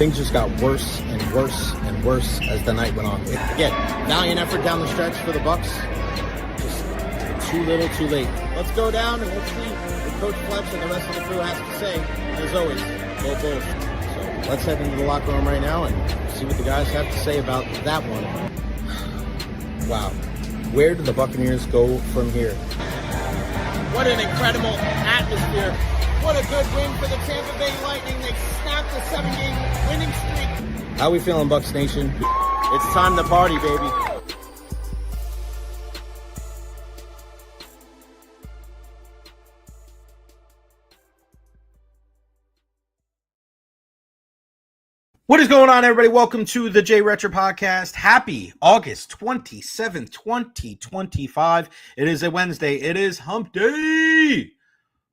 Things just got worse and worse and worse as the night went on. Again, valiant effort down the stretch for the Bucks. Just too little, too late. Let's go down and let's see what Coach Fletch and the rest of the crew has to say. And as always, go Bulls. So let's head into the locker room right now and see what the guys have to say about that one. Wow. Where do the Buccaneers go from here? What an incredible atmosphere. What a good win for the Tampa Bay Lightning. They snapped a 7-game winning streak. How we feeling, Bucs Nation? It's time to party, baby. What is going on, everybody? Welcome to the Recher podcast. Happy August 27th, 2025. It is a Wednesday. It is hump day.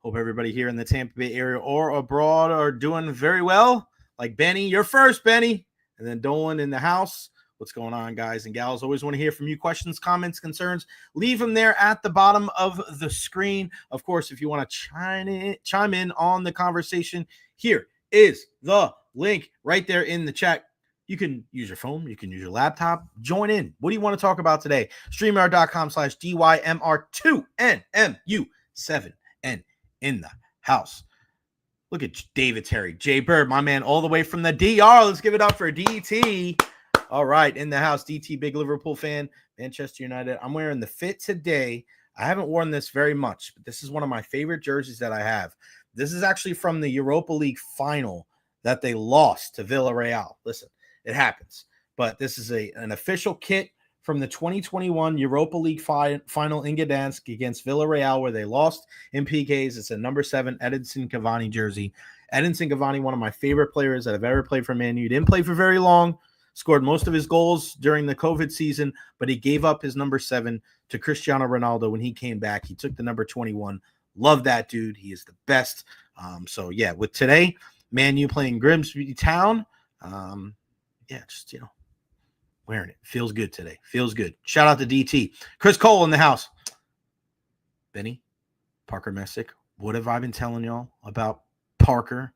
Hope everybody here in the Tampa Bay area or abroad are doing very well. Like Benny, you're first, Benny. And then Dolan in the house. What's going on, guys and gals? Always want to hear from you. Questions, comments, concerns. Leave them there at the bottom of the screen. Of course, if you want to chime in on the conversation, here is the link right there in the chat. You can use your phone. You can use your laptop. Join in. What do you want to talk about today? StreamYard.com/DYMR2NMU7N in the house. Look at David Terry. Jay Bird, my man, all the way from the DR. Let's give it up for DT. All right, in the house. DT, big Liverpool fan. Manchester United. I'm wearing the fit today. I haven't worn this very much, but this is one of my favorite jerseys that I have. This is actually from the Europa League final that they lost to Villarreal. Listen, it happens. But this is an official kit from the 2021 Europa League final in Gdansk against Villarreal, where they lost in PKs. It's a number 7 Edinson Cavani jersey. Edinson Cavani, one of my favorite players that I've ever played for Man U. Didn't play for very long, scored most of his goals during the COVID season, but he gave up his number 7 to Cristiano Ronaldo when he came back. He took the number 21. Love that dude. He is the best. So, yeah, with today, Man U playing Grimsby Town. Just, wearing it. Feels good today. Feels good. Shout out to DT. Chris Cole in the house. Benny, Parker Messick. What have I been telling y'all about Parker?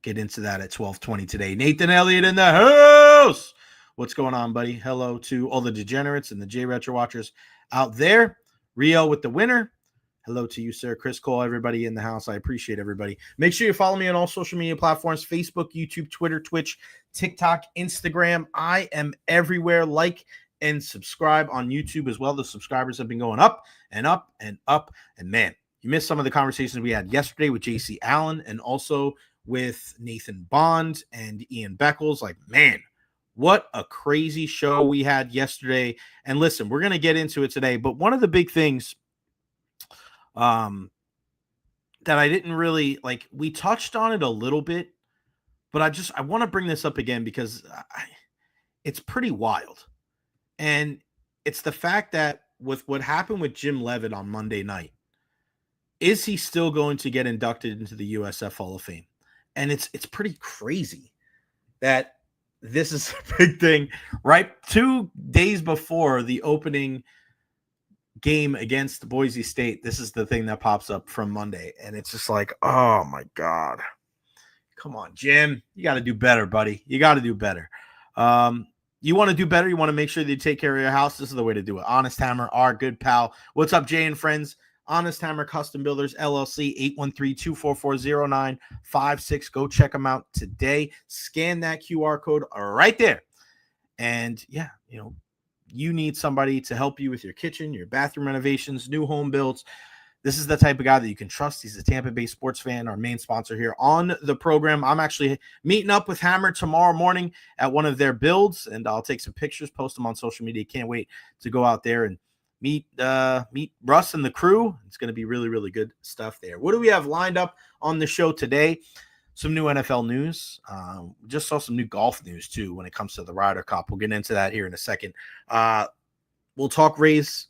Get into that at 12:20 today. Nathan Elliott in the house. What's going on, buddy? Hello to all the degenerates and the Recher watchers out there. Rio with the winner. Hello to you, sir. Chris Cole, everybody in the house. I appreciate everybody. Make sure you follow me on all social media platforms, Facebook, YouTube, Twitter, Twitch, TikTok, Instagram. I am everywhere. Like and subscribe on YouTube as well. The subscribers have been going up and up and up. And, man, you missed some of the conversations we had yesterday with JC Allen and also with Nathan Bond and Ian Beckles. Like, man, what a crazy show we had yesterday. And, listen, we're going to get into it today. But one of the big things that I didn't really like, we touched on it a little bit, but I want to bring this up again because it's pretty wild. And it's the fact that with what happened with Jim Leavitt on Monday night, is he still going to get inducted into the USF Hall of Fame? And it's pretty crazy that this is a big thing, right? 2 days before the opening game against Boise State, this is the thing that pops up from Monday, and it's just like, oh my God, come on, Jim, you got to do better, buddy. You got to do better. You want to do better. You want to make sure that you take care of your house. This is the way to do it. Honest Hammer, our good pal. What's up, Jay and friends? Honest Hammer Custom Builders LLC, 813-244-0956. Go check them out today. Scan that QR code right there, and yeah, you need somebody to help you with your kitchen, your bathroom renovations, new home builds. This is the type of guy that you can trust. He's a Tampa Bay sports fan, our main sponsor here on the program. I'm actually meeting up with Hammer tomorrow morning at one of their builds, and I'll take some pictures, post them on social media. Can't wait to go out there and meet Russ and the crew. It's going to be really, really good stuff there. What do we have lined up on the show today? Some new NFL news. Just saw some new golf news, too, when it comes to the Ryder Cup. We'll get into that here in a second. We'll talk Rays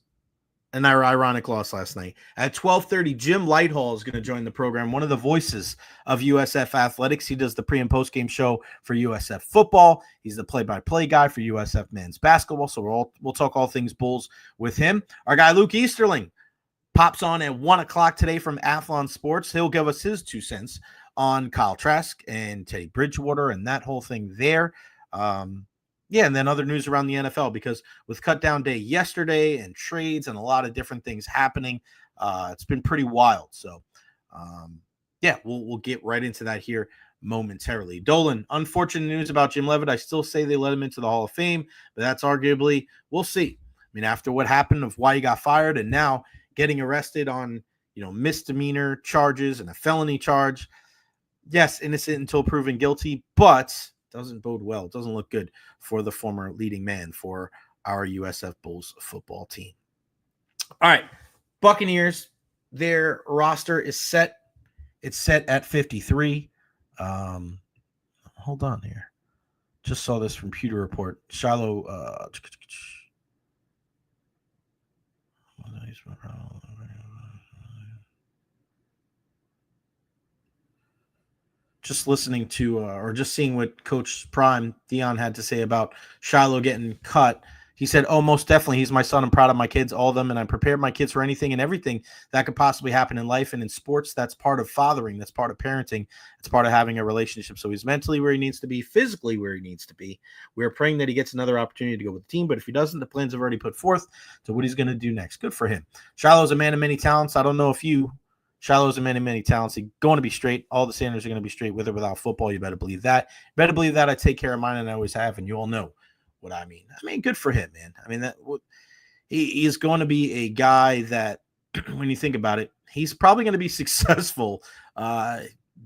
and our ironic loss last night. At 12:30, Jim Lighthall is going to join the program, one of the voices of USF Athletics. He does the pre- and post-game show for USF football. He's the play-by-play guy for USF men's basketball, so we'll talk all things Bulls with him. Our guy, Luke Easterling, pops on at 1 o'clock today from Athlon Sports. He'll give us his 2 cents on Kyle Trask and Teddy Bridgewater and that whole thing there. Yeah, and then other news around the NFL, because with cut down day yesterday and trades and a lot of different things happening, it's been pretty wild. So, yeah, we'll get right into that here momentarily. Dolan, unfortunate news about Jim Levitt. I still say they let him into the Hall of Fame, but that's arguably, we'll see. I mean, after what happened of why he got fired and now getting arrested on, misdemeanor charges and a felony charge. Yes, innocent until proven guilty, but doesn't bode well. It doesn't look good for the former leading man for our USF Bulls football team. All right, Buccaneers, their roster is set. It's set at 53. Hold on here. Just saw this from Pewter Report. Shiloh. Just listening to or just seeing what Coach Prime Dion had to say about Shiloh getting cut. He said, "Oh, most definitely. He's my son. I'm proud of my kids, all of them, and I prepared my kids for anything and everything that could possibly happen in life and in sports. That's part of fathering. That's part of parenting. It's part of having a relationship. So he's mentally where he needs to be, physically where he needs to be. We're praying that he gets another opportunity to go with the team. But if he doesn't, the plans have already put forth to what he's going to do next. Good for him. Shiloh's a man of many talents. I don't know if Shiloh's a man of many talents. He's going to be straight. All the Sanders are going to be straight with or without football. You better believe that. You better believe that. I take care of mine, and I always have, and you all know what I mean. Good for him, man. He is going to be a guy that, when you think about it, he's probably going to be successful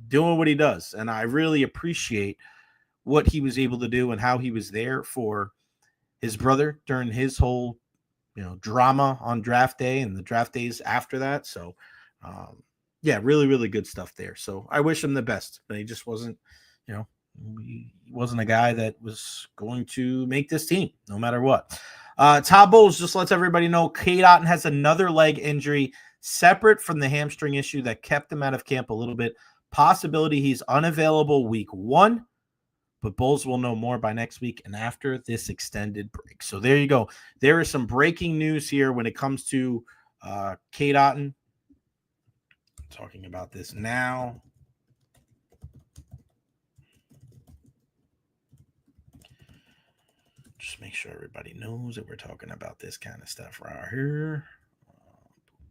doing what he does. And I really appreciate what he was able to do and how he was there for his brother during his whole, drama on draft day and the draft days after that. So, yeah, really, really good stuff there. So I wish him the best, but he just wasn't, he wasn't a guy that was going to make this team no matter what. Todd Bowles just lets everybody know Cade Otton has another leg injury separate from the hamstring issue that kept him out of camp a little bit. Possibility he's unavailable week 1, but Bowles will know more by next week and after this extended break. So there you go. There is some breaking news here when it comes to Cade Otton. Talking about this now. Just make sure everybody knows that we're talking about this kind of stuff right here.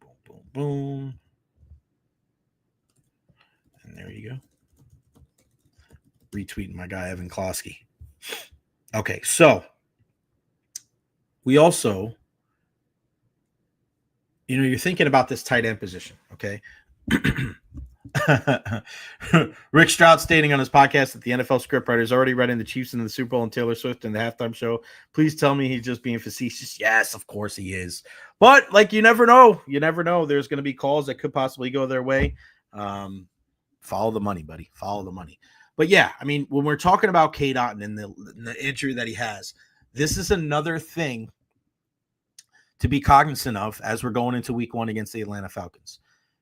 Boom, boom, boom. And there you go. Retweeting my guy, Evan Klosky. Okay, so we also, you're thinking about this tight end position, okay? Rick Stroud stating on his podcast that the NFL scriptwriter is already writing the Chiefs into the Super Bowl and Taylor Swift in the halftime show. Please tell me he's just being facetious. Yes, of course he is. But you never know. You never know. There's going to be calls that could possibly go their way. Follow the money, buddy. Follow the money. But yeah, when we're talking about Cade Otton and the injury that he has, this is another thing to be cognizant of as we're going into week 1 against the Atlanta Falcons.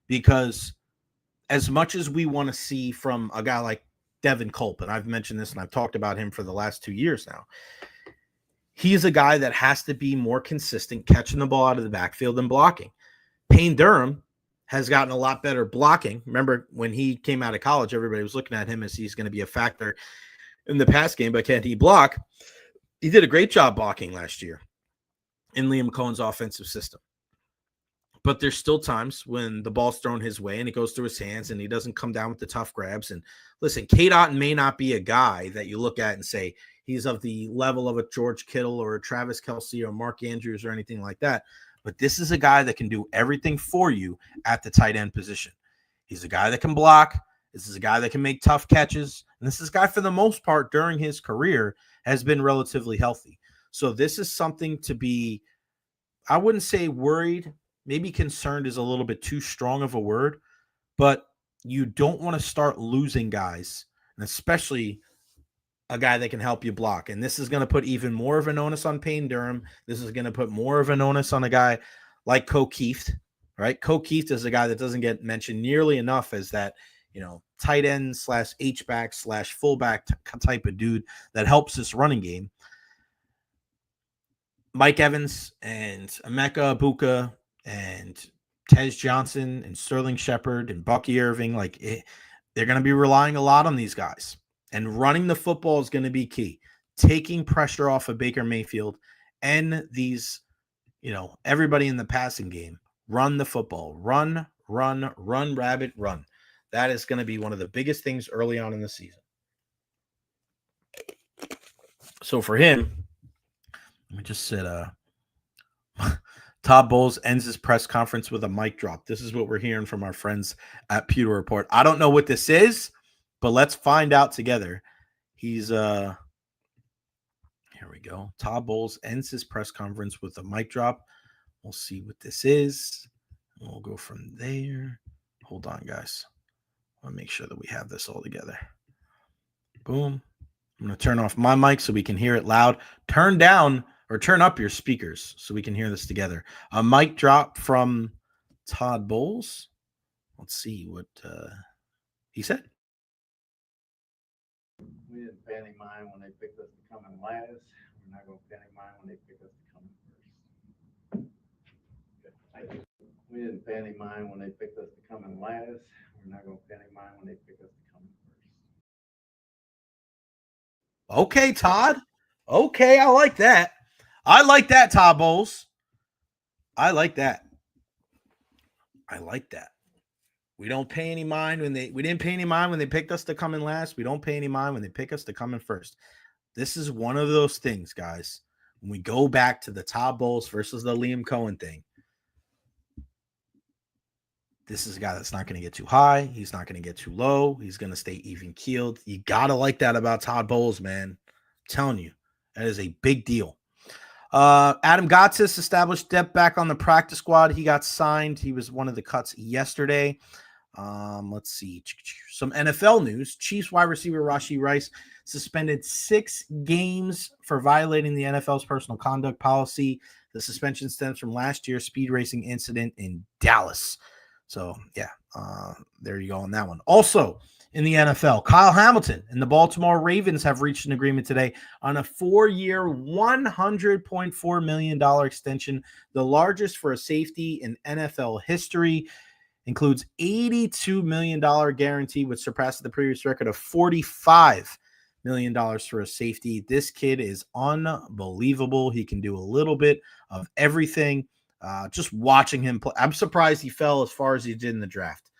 Because as much as we want to see from a guy like Devin Culp, and I've mentioned this and I've talked about him for the last 2 years now, he is a guy that has to be more consistent catching the ball out of the backfield and blocking. Payne Durham has gotten a lot better blocking. Remember when he came out of college, everybody was looking at him as he's going to be a factor in the pass game, but can he block? He did a great job blocking last year in Liam Cohen's offensive system. But there's still times when the ball's thrown his way and it goes through his hands and he doesn't come down with the tough grabs. And listen, Cade Otton may not be a guy that you look at and say he's of the level of a George Kittle or a Travis Kelce or Mark Andrews or anything like that. But this is a guy that can do everything for you at the tight end position. He's a guy that can block. This is a guy that can make tough catches. And this is a guy, for the most part, during his career, has been relatively healthy. So this is something to be, I wouldn't say worried. Maybe concerned is a little bit too strong of a word, but you don't want to start losing guys, and especially a guy that can help you block. And this is going to put even more of an onus on Payne Durham. This is going to put more of an onus on a guy like Keith, right? Keith is a guy that doesn't get mentioned nearly enough as that, tight end / H-back / fullback type of dude that helps this running game. Mike Evans and Emeka Ibuka and Tez Johnson and Sterling Shepard and Bucky Irving, They're going to be relying a lot on these guys, and running the football is going to be key. Taking pressure off of Baker Mayfield and these, everybody in the passing game. Run the football. Run, rabbit, run. That is going to be one of the biggest things early on in the season. So for him, let me just said, Todd Bowles ends his press conference with a mic drop. This is what we're hearing from our friends at Pewter Report. I don't know what this is, but let's find out together. He's here we go. Todd Bowles ends his press conference with a mic drop. We'll see what this is. We'll go from there. Hold on, guys. I'll make sure that we have this all together. Boom. I'm going to turn off my mic so we can hear it loud. Turn down or turn up your speakers so we can hear this together. A mic drop from Todd Bowles. Let's see what he said. We didn't pay any mind when they picked us to come in last. We're not going to pay any mind when they pick us to come in first. Thank you. We didn't pay any mind when they picked us to come in last. We're not going to pay any mind when they pick us to come in first. Okay, Todd. Okay, I like that. I like that, Todd Bowles. I like that. We don't pay any mind we didn't pay any mind when they picked us to come in last. We don't pay any mind when they pick us to come in first. This is one of those things, guys. When we go back to the Todd Bowles versus the Liam Cohen thing, this is a guy that's not going to get too high. He's not going to get too low. He's going to stay even keeled. You got to like that about Todd Bowles, man. I'm telling you, that is a big deal. Adam Gotsis established depth back on the practice squad. He got signed. He was one of the cuts yesterday. Let's see. Some NFL news. Chiefs wide receiver Rashee Rice suspended 6 games for violating the NFL's personal conduct policy. The suspension stems from last year's speed racing incident in Dallas. So, yeah, there you go on that one. Also, in the NFL, Kyle Hamilton and the Baltimore Ravens have reached an agreement today on a 4-year, $100.4 million extension, the largest for a safety in NFL history. Includes $82 million guarantee, which surpasses the previous record of $45 million for a safety. This kid is unbelievable. He can do a little bit of everything. Just watching him play, I'm surprised he fell as far as he did in the draft,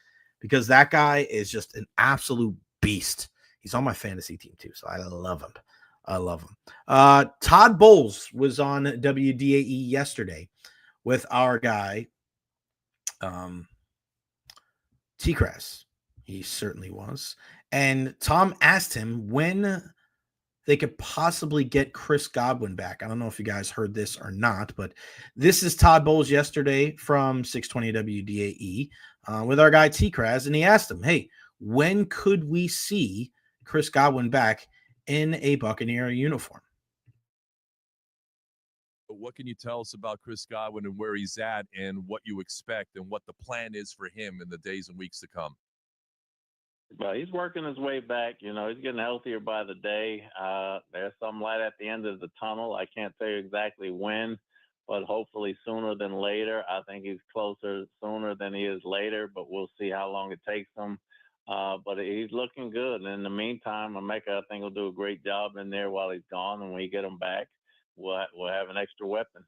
because that guy is just an absolute beast. He's on my fantasy team too, so I love him. Todd Bowles was on WDAE yesterday with our guy, T-Crass. He certainly was. And Tom asked him when they could possibly get Chris Godwin back. I don't know if you guys heard this or not, but this is Todd Bowles yesterday from 620 WDAE with our guy T-Craz, and he asked him, hey, when could we see Chris Godwin back in a Buccaneer uniform? What can you tell us about Chris Godwin and where he's at and what you expect and what the plan is for him in the days and weeks to come? Well, he's working his way back. He's getting healthier by the day. There's some light at the end of the tunnel. I can't tell you exactly when, but hopefully sooner than later. I think he's closer sooner than he is later, but we'll see how long it takes him. But he's looking good. And in the meantime, Emeka, I think, will do a great job in there while he's gone. And when we get him back, we'll have an extra weapon.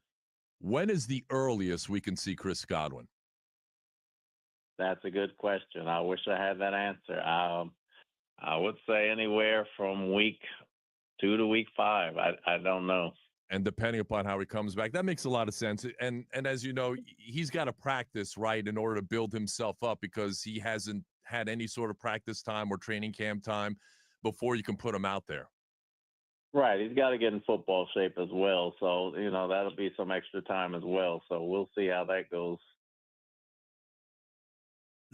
When is the earliest we can see Chris Godwin? That's a good question. I wish I had that answer. I would say anywhere from week 2 to week 5. I don't know. And depending upon how he comes back, that makes a lot of sense. And as you know, he's got to practice, right, in order to build himself up, because he hasn't had any sort of practice time or training camp time before you can put him out there. Right. He's got to get in football shape as well. So, that'll be some extra time as well. So we'll see how that goes.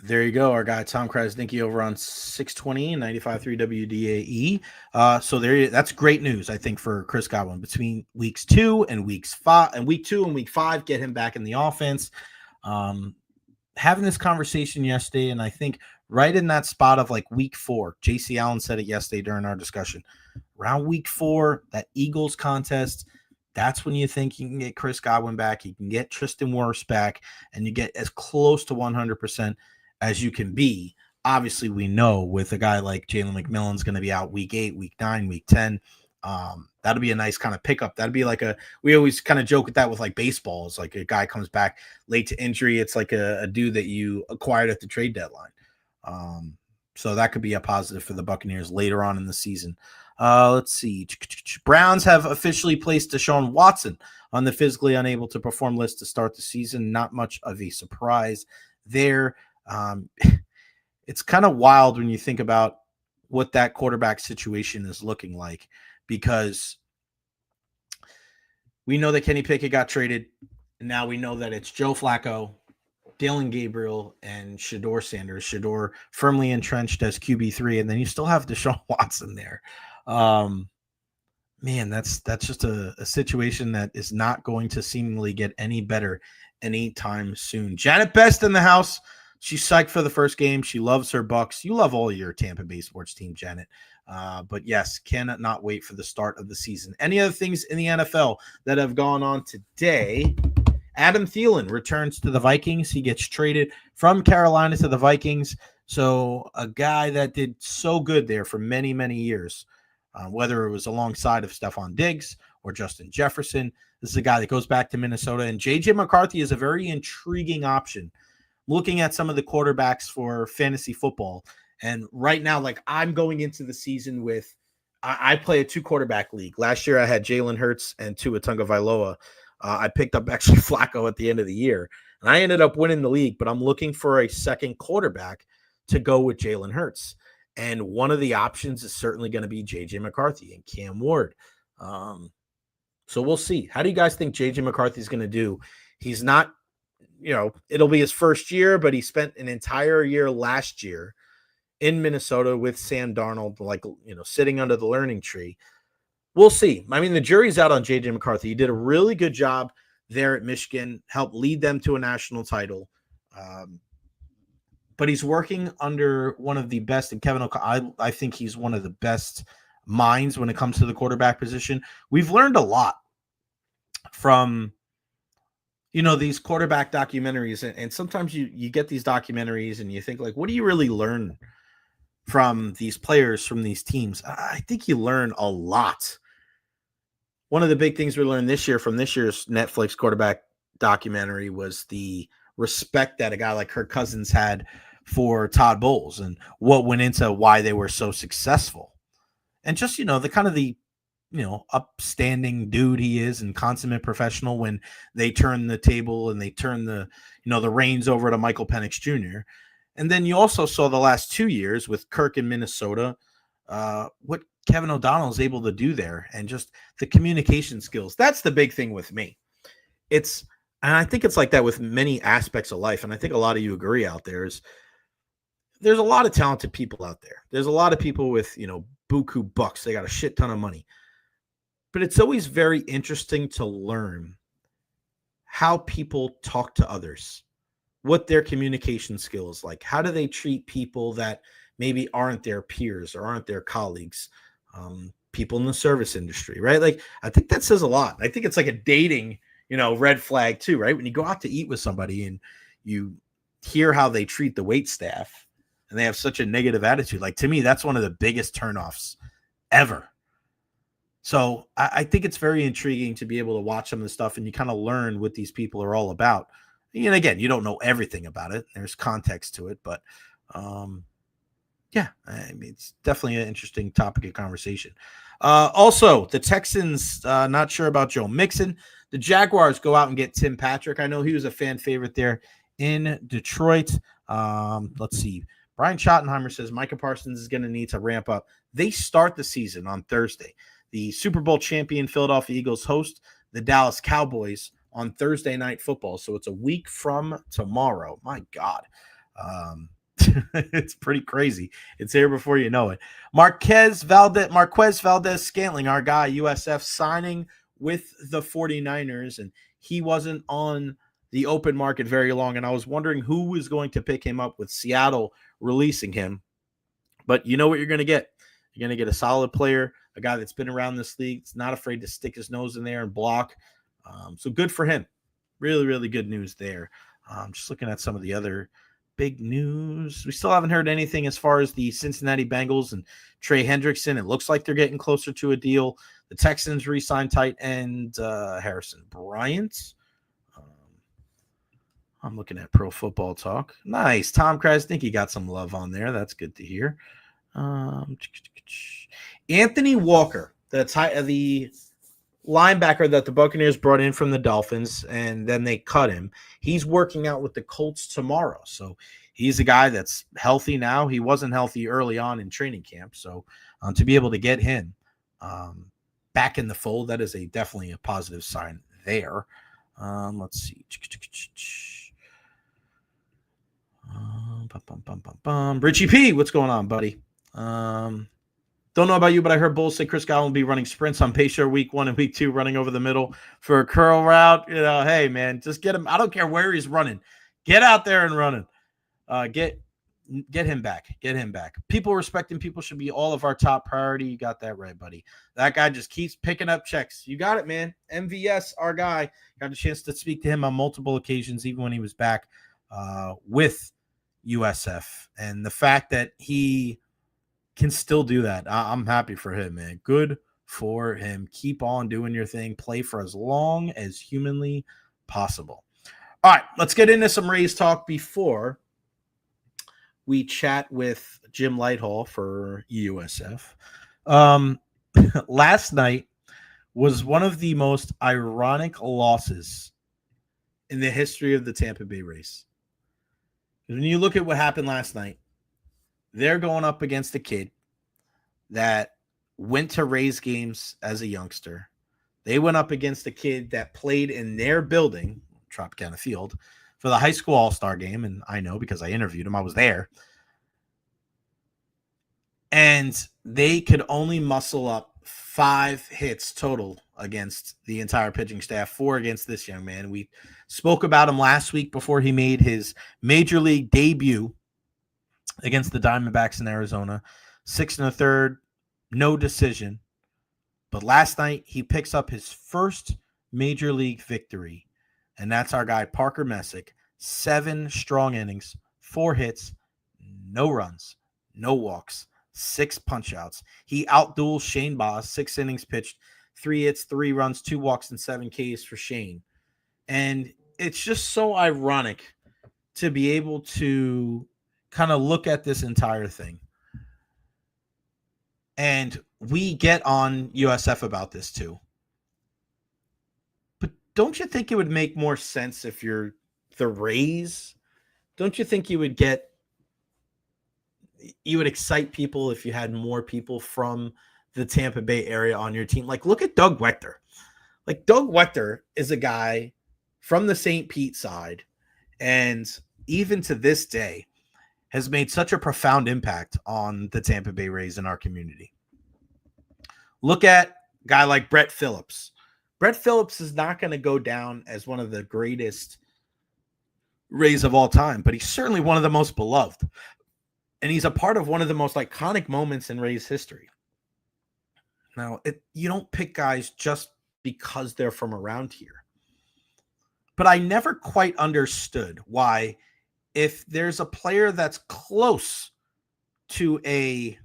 There you go, our guy Tom Krasnicki over on 620 and 95.3 WDAE. So that's great news, I think, for Chris Godwin between weeks 2 and weeks 5, and week 2 and week 5, get him back in the offense. Having this conversation yesterday, and I think right in that spot of like week 4, JC Allen said it yesterday during our discussion. Around week 4, that Eagles contest, that's when you think you can get Chris Godwin back, you can get Tristan Wirfs back, and you get as close to 100% as you can be. obviously we know with a guy like Jalen McMillan's going to be out week 8, week 9, week 10. That'll be a nice kind of pickup. That'd be like we always kind of joke with that with like baseball. It's like a guy comes back late to injury. It's like a dude that you acquired at the trade deadline. So that could be a positive for the Buccaneers later on in the season. Let's see. Browns have officially placed Deshaun Watson on the physically unable to perform list to start the season. Not much of a surprise there. It's kind of wild when you think about what that quarterback situation is looking like, because we know that Kenny Pickett got traded, and now we know that it's Joe Flacco, Dillon Gabriel, and Shedeur Sanders. Shedeur firmly entrenched as QB3, and then you still have Deshaun Watson there. Man, that's just a situation that is not going to seemingly get any better anytime soon. Janet Best in the house. She's psyched for the first game. She loves her Bucks. You love all your Tampa Bay sports team, Janet. But yes, cannot not wait for the start of the season. Any other things in the NFL that have gone on today? Adam Thielen returns to the Vikings. He gets traded from Carolina to the Vikings. So a guy that did so good there for many, many years, whether it was alongside of Stephon Diggs or Justin Jefferson. This is a guy that goes back to Minnesota. And J.J. McCarthy is a very intriguing option. Looking at some of the quarterbacks for fantasy football. And right now, like, I'm going into the season with, I play a 2-quarterback league. Last year I had Jalen Hurts and Tua Tagovailoa. I picked up actually Flacco at the end of the year, and I ended up winning the league, but I'm looking for a second quarterback to go with Jalen Hurts. And one of the options is certainly going to be J.J. McCarthy and Cam Ward. So we'll see. How do you guys think J.J. McCarthy is going to do? He's not, it'll be his first year, but he spent an entire year last year in Minnesota with Sam Darnold, sitting under the learning tree. We'll see. I mean, the jury's out on J.J. McCarthy. He did a really good job there at Michigan, helped lead them to a national title. But he's working under one of the best, and Kevin O'Connell, I think he's one of the best minds when it comes to the quarterback position. We've learned a lot from these quarterback documentaries, and sometimes you get these documentaries and you think, like, what do you really learn from these players, from these teams? I think you learn a lot. One of the big things we learned this year from this year's Netflix quarterback documentary was the respect that a guy like Kirk Cousins had for Todd Bowles and what went into why they were so successful. And just, the kind of the upstanding dude he is and consummate professional when they turn the table and they turn the reins over to Michael Penix Jr. And then you also saw the last 2 years with Kirk in Minnesota, what Kevin O'Donnell is able to do there, and just the communication skills. That's the big thing with me. And I think it's like that with many aspects of life. And I think a lot of you agree out there is there's a lot of talented people out there. There's a lot of people with, buku bucks. They got a shit ton of money. But it's always very interesting to learn how people talk to others, what their communication skills like. How do they treat people that maybe aren't their peers or aren't their colleagues, people in the service industry, right? Like, I think that says a lot. I think it's like a dating, red flag too, right? When you go out to eat with somebody and you hear how they treat the wait staff and they have such a negative attitude, like, to me, that's one of the biggest turnoffs ever. So I think it's very intriguing to be able to watch some of the stuff and you kind of learn what these people are all about. And again, you don't know everything about it. There's context to it, but yeah, I mean, it's definitely an interesting topic of conversation. Also, the Texans, not sure about Joe Mixon. The Jaguars go out and get Tim Patrick. I know he was a fan favorite there in Detroit. Let's see. Brian Schottenheimer says Micah Parsons is going to need to ramp up. They start the season on Thursday. The Super Bowl champion Philadelphia Eagles host the Dallas Cowboys on Thursday Night Football. So it's a week from tomorrow. My God. It's pretty crazy. It's here before you know it. Marquez Valdez-Scantling, our guy, USF, signing with the 49ers, and he wasn't on the open market very long, and I was wondering who was going to pick him up with Seattle releasing him. But you know what you're going to get. You're going to get a solid player, a guy that's been around this league, that's not afraid to stick his nose in there and block. So good for him. Really, really good news there. Just looking at some of the other big news. We still haven't heard anything as far as the Cincinnati Bengals and Trey Hendrickson. It looks like they're getting closer to a deal. The Texans re-signed tight end Harrison Bryant. I'm looking at Pro Football Talk. Nice. Tom Krasnicki got some love on there. That's good to hear. Anthony Walker, the linebacker that the Buccaneers brought in from the Dolphins, and then they cut him. He's working out with the Colts tomorrow. So he's a guy that's healthy now. He wasn't healthy early on in training camp. So to be able to get him back in the fold, that is definitely a positive sign there. Let's see. Richie P, what's going on, buddy? Don't know about you, but I heard Bulls say Chris Godwin will be running sprints on Pacer week 1 and week 2, running over the middle for a curl route. Hey, man, just get him. I don't care where he's running. Get out there and running. Get him back. Get him back. People respecting people should be all of our top priority. You got that right, buddy. That guy just keeps picking up checks. You got it, man. MVS, our guy. Got a chance to speak to him on multiple occasions, even when he was back with USF. And the fact that he can still do that, I'm happy for him, man. Good for him. Keep on doing your thing. Play for as long as humanly possible. All right, let's get into some Rays talk before we chat with Jim Lighthall for USF. Last night was one of the most ironic losses in the history of the Tampa Bay Rays. When you look at what happened last night, they're going up against a kid that went to Rays games as a youngster. They went up against a kid that played in their building, Tropicana Field, for the high school all-star game. And I know because I interviewed him. I was there. And they could only muscle up 5 hits total against the entire pitching staff, 4 against this young man. We spoke about him last week before he made his major league debut against the Diamondbacks in Arizona. 6 1/3, no decision. But last night, he picks up his first major league victory. And that's our guy, Parker Messick. 7 strong innings, 4 hits, no runs, no walks, 6 punch-outs. He outdueled Shane Baz, 6 innings pitched, 3 hits, 3 runs, 2 walks, and 7 Ks for Shane. And it's just so ironic to be able to kind of look at this entire thing. And we get on USF about this too. But don't you think it would make more sense if you're the Rays? Don't you think you would excite people if you had more people from the Tampa Bay area on your team? Like, look at Doug Wechter. Like, Doug Wechter is a guy from the St. Pete side, and even to this day has made such a profound impact on the Tampa Bay Rays in our community. Look at a guy like Brett Phillips. Brett Phillips is not going to go down as one of the greatest Rays of all time, but he's certainly one of the most beloved. And he's a part of one of the most iconic moments in Rays history. Now, you don't pick guys just because they're from around here. But I never quite understood why, if there's a player that's close to a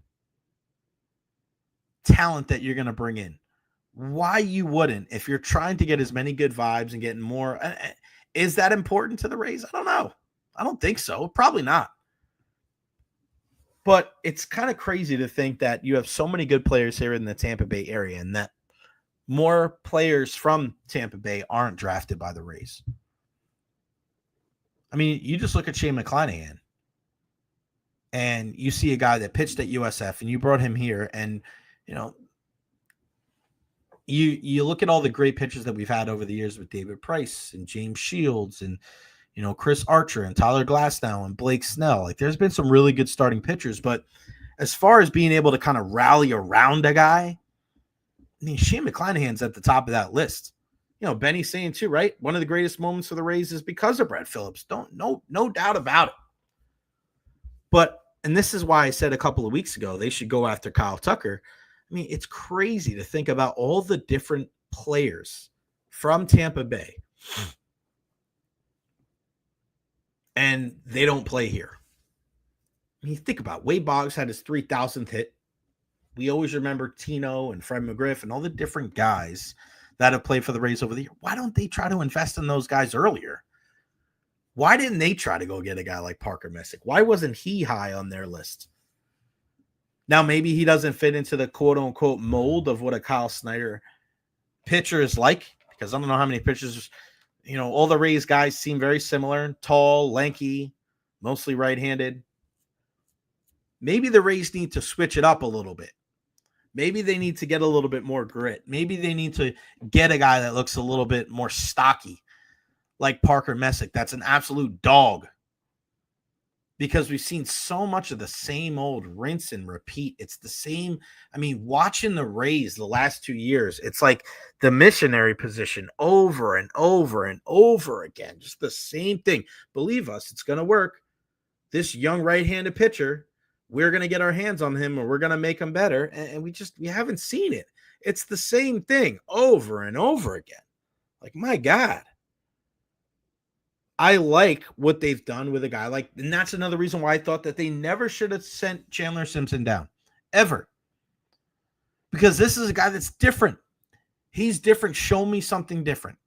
talent that you're going to bring in, why you wouldn't, if you're trying to get as many good vibes and getting more. Is that important to the Rays? I don't know. I don't think so. Probably not. But it's kind of crazy to think that you have so many good players here in the Tampa Bay area and that more players from Tampa Bay aren't drafted by the Rays. I mean, you just look at Shane McClanahan and you see a guy that pitched at USF and you brought him here, and you look at all the great pitchers that we've had over the years with David Price and James Shields and Chris Archer and Tyler Glasnow and Blake Snell. Like, there's been some really good starting pitchers, but as far as being able to kind of rally around a guy, I mean, Shane McClanahan's at the top of that list. Benny's saying too, right? One of the greatest moments for the Rays is because of Brett Phillips. No doubt about it. But, and this is why I said a couple of weeks ago, they should go after Kyle Tucker. I mean, it's crazy to think about all the different players from Tampa Bay and they don't play here. I mean, think about it. Wade Boggs had his 3,000th hit. We always remember Tino and Fred McGriff and all the different guys that have played for the Rays over the year. Why don't they try to invest in those guys earlier? Why didn't they try to go get a guy like Parker Messick? Why wasn't he high on their list? Now, maybe he doesn't fit into the quote-unquote mold of what a Kyle Snyder pitcher is like, because I don't know how many pitchers, all the Rays guys seem very similar, tall, lanky, mostly right-handed. Maybe the Rays need to switch it up a little bit. Maybe they need to get a little bit more grit. Maybe they need to get a guy that looks a little bit more stocky, like Parker Messick. That's an absolute dog. Because we've seen so much of the same old rinse and repeat. It's the same. I mean, watching the Rays the last 2 years, it's like the missionary position over and over and over again. Just the same thing. Believe us, it's going to work. This young right-handed pitcher, we're going to get our hands on him, or we're going to make him better. And we haven't seen it. It's the same thing over and over again. Like, my God. I like what they've done with a guy like, and that's another reason why I thought that they never should have sent Chandler Simpson down, ever. Because this is a guy that's different. He's different. Show me something different.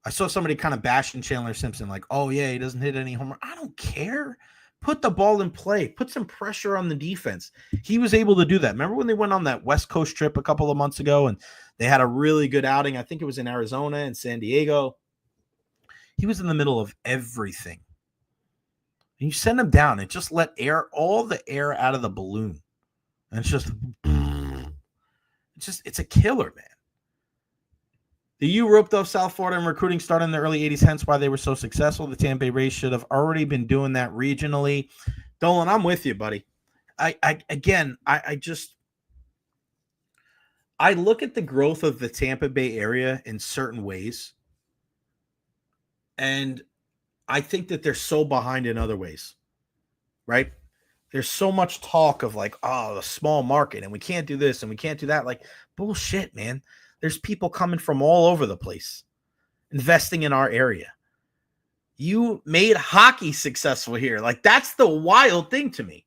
I saw somebody kind of bashing Chandler Simpson, like, oh, yeah, he doesn't hit any homer. I don't care. Put the ball in play. Put some pressure on the defense. He was able to do that. Remember when they went on that West Coast trip a couple of months ago, and they had a really good outing? I think it was in Arizona and San Diego. He was in the middle of everything. And you send him down and just let all the air out of the balloon. And it's a killer, man. The U roped off South Florida and recruiting started in the early 80s, hence why they were so successful. The Tampa Bay Rays should have already been doing that regionally. Dolan, I'm with you, buddy. I look at the growth of the Tampa Bay area in certain ways, and I think that they're so behind in other ways, right? There's so much talk of like, oh, the small market, and we can't do this and we can't do that. Like, bullshit, man. There's people coming from all over the place investing in our area. You made hockey successful here. Like, that's the wild thing to me.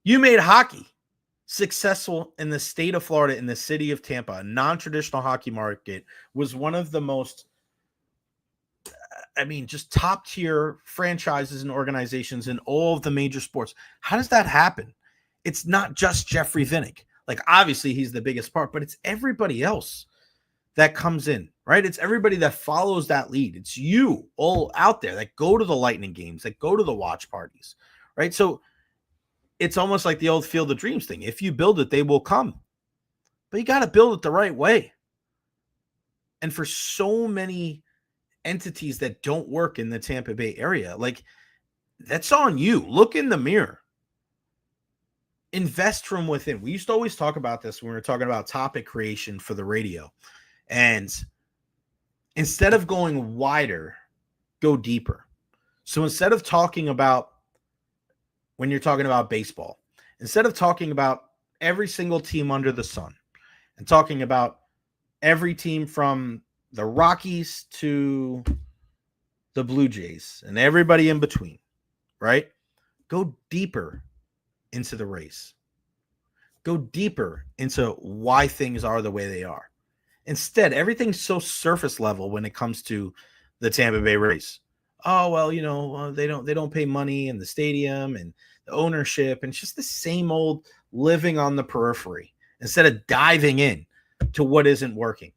You made hockey successful in the state of Florida, in the city of Tampa. A non-traditional hockey market was one of the most, just top tier franchises and organizations in all of the major sports. How does that happen? It's not just Jeffrey Vinnick. Like, obviously he's the biggest part, but it's everybody else that comes in, right? It's everybody that follows that lead. It's you all out there that go to the Lightning games, that go to the watch parties, right? So it's almost like the old Field of Dreams thing. If you build it, they will come. But you got to build it the right way. And for so many entities that don't work in the Tampa Bay area, like, that's on you. Look in the mirror. Invest from within. We used to always talk about this when we were talking about topic creation for the radio. And instead of going wider, go deeper. So instead of talking about, when you're talking about baseball, instead of talking about every single team under the sun and talking about every team from the Rockies to the Blue Jays and everybody in between, right? Go deeper into the race. Go deeper into why things are the way they are. Instead, everything's so surface level when it comes to the Tampa Bay Rays. Oh, well, they don't pay money in the stadium and the ownership, and it's just the same old living on the periphery instead of diving in to what isn't working.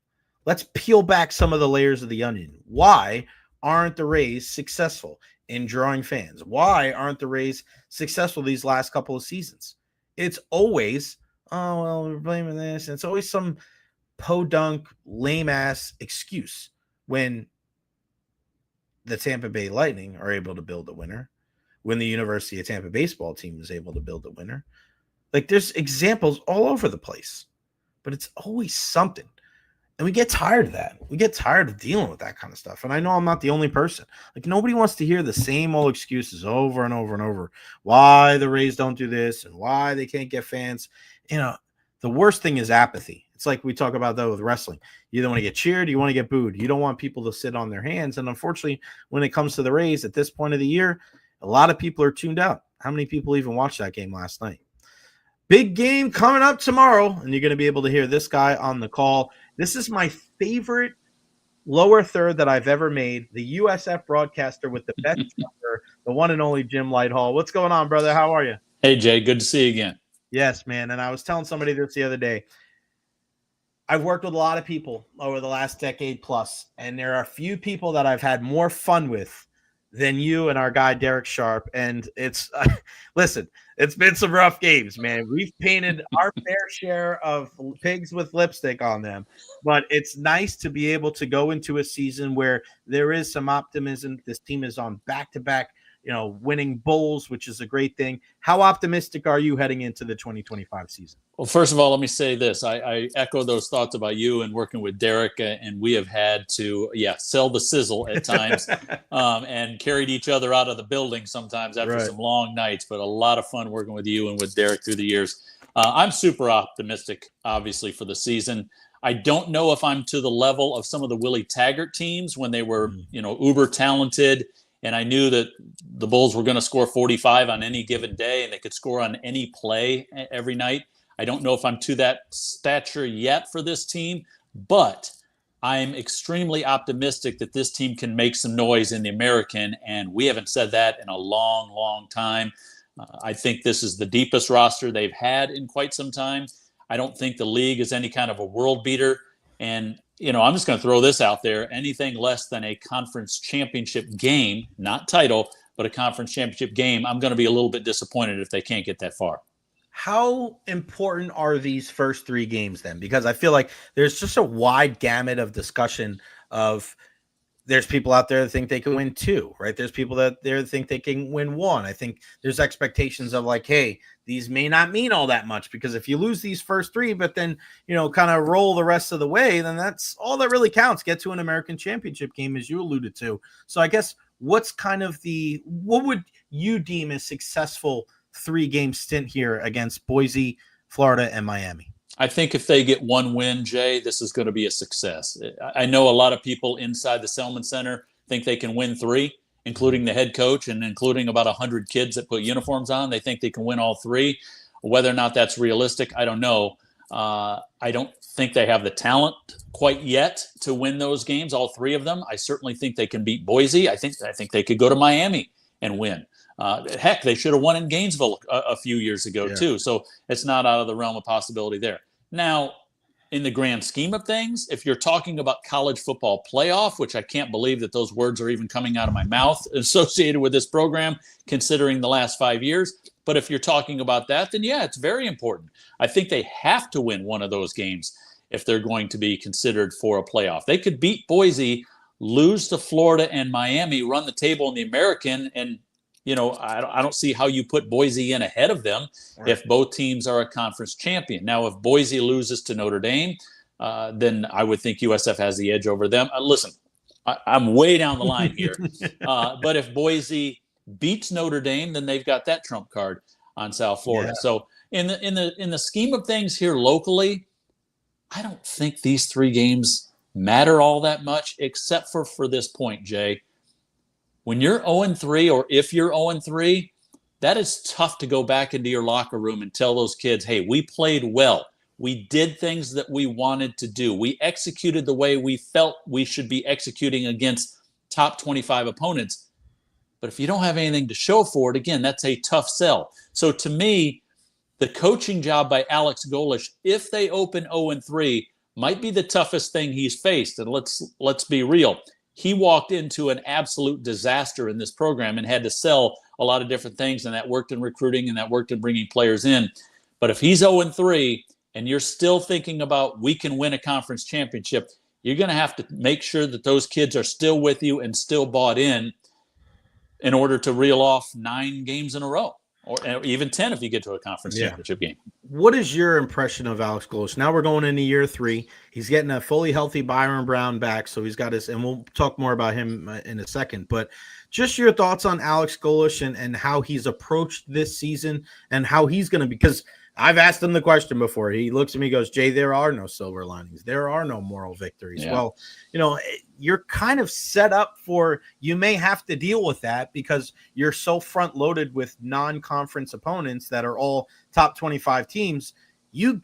Let's peel back some of the layers of the onion. Why aren't the Rays successful in drawing fans? Why aren't the Rays successful these last couple of seasons? It's always, oh, well, we're blaming this. And it's always some podunk, lame-ass excuse when the Tampa Bay Lightning are able to build a winner, when the University of Tampa baseball team is able to build a winner. Like, there's examples all over the place, but it's always something. And we get tired of that. We get tired of dealing with that kind of stuff. And I know I'm not the only person. Like, nobody wants to hear the same old excuses over and over and over. Why the Rays don't do this and why they can't get fans. The worst thing is apathy. It's like we talk about that with wrestling. You either want to get cheered, you want to get booed. You don't want people to sit on their hands. And unfortunately, when it comes to the Rays at this point of the year, a lot of people are tuned out. How many people even watched that game last night? Big game coming up tomorrow, and you're going to be able to hear this guy on the call. This is my favorite lower third that I've ever made, the USF broadcaster with the best number, the one and only Jim Lighthall. What's going on, brother? How are you? Hey, Jay. Good to see you again. Yes, man. And I was telling somebody this the other day. I've worked with a lot of people over the last decade plus, and there are a few people that I've had more fun with than you and our guy Derek Sharp. And it's listen, it's been some rough games, man. We've painted our fair share of pigs with lipstick on them, but it's nice to be able to go into a season where there is some optimism. This team is on back-to-back, winning bowls, which is a great thing. How optimistic are you heading into the 2025 season? Well, first of all, let me say this. I echo those thoughts about you and working with Derek, and we have had to, sell the sizzle at times and carried each other out of the building sometimes after some long nights, but a lot of fun working with you and with Derek through the years. I'm super optimistic, obviously, for the season. I don't know if I'm to the level of some of the Willie Taggart teams when they were, uber talented, and I knew that the Bulls were going to score 45 on any given day and they could score on any play every night. I don't know if I'm to that stature yet for this team, but I'm extremely optimistic that this team can make some noise in the American, and we haven't said that in a long, long time. I think this is the deepest roster they've had in quite some time. I don't think the league is any kind of a world beater, and I'm just going to throw this out there. Anything less than a conference championship game, not title, but a conference championship game, I'm going to be a little bit disappointed if they can't get that far. How important are these first three games then? Because I feel like there's just a wide gamut of discussion of there's people out there that think they can win 2, right? There's people that there think they can win 1. I think there's expectations of like, hey, these may not mean all that much because if you lose these first 3, but then, kind of roll the rest of the way, then that's all that really counts. Get to an American championship game, as you alluded to. So I guess what would you deem a successful 3-game stint here against Boise, Florida, and Miami? I think if they get 1 win, Jay, this is going to be a success. I know a lot of people inside the Selman Center think they can win 3, including the head coach and including about 100 kids that put uniforms on. They think they can win all 3. Whether or not that's realistic, I don't know. I don't think they have the talent quite yet to win those games, all 3 of them. I certainly think they can beat Boise. I think they could go to Miami and win. Heck, they should have won in Gainesville a few years ago, too. So it's not out of the realm of possibility there. Now, in the grand scheme of things, if you're talking about college football playoff, which I can't believe that those words are even coming out of my mouth associated with this program, considering the last 5 years. But if you're talking about that, then it's very important. I think they have to win one of those games if they're going to be considered for a playoff. They could beat Boise, lose to Florida and Miami, run the table in the American, and I don't see how you put Boise in ahead of them if both teams are a conference champion. Now, if Boise loses to Notre Dame, then I would think USF has the edge over them. Listen, I'm way down the line here. But if Boise beats Notre Dame, then they've got that trump card on South Florida. Yeah. So in the scheme of things here locally, I don't think these 3 games matter all that much, except for this point, Jay. When you're 0-3, or if you're 0-3, that is tough to go back into your locker room and tell those kids, hey, we played well. We did things that we wanted to do. We executed the way we felt we should be executing against top 25 opponents. But if you don't have anything to show for it, again, that's a tough sell. So to me, the coaching job by Alex Golesh, if they open 0-3, might be the toughest thing he's faced. And let's be real. He walked into an absolute disaster in this program and had to sell a lot of different things, and that worked in recruiting and that worked in bringing players in. But if he's 0-3 and you're still thinking about we can win a conference championship, you're going to have to make sure that those kids are still with you and still bought in order to reel off 9 games in a row, or even 10 if you get to a conference championship game. What is your impression of Alex Golesh? Now we're going into year 3. He's getting a fully healthy Byron Brown back, so he's got his, and we'll talk more about him in a second. But just your thoughts on Alex Golesh and how he's approached this season and how he's going to, because I've asked him the question before. He looks at me, goes, Jay, there are no silver linings. There are no moral victories. Yeah. Well, you're kind of set up for, you may have to deal with that because you're so front loaded with non-conference opponents that are all top 25 teams. He's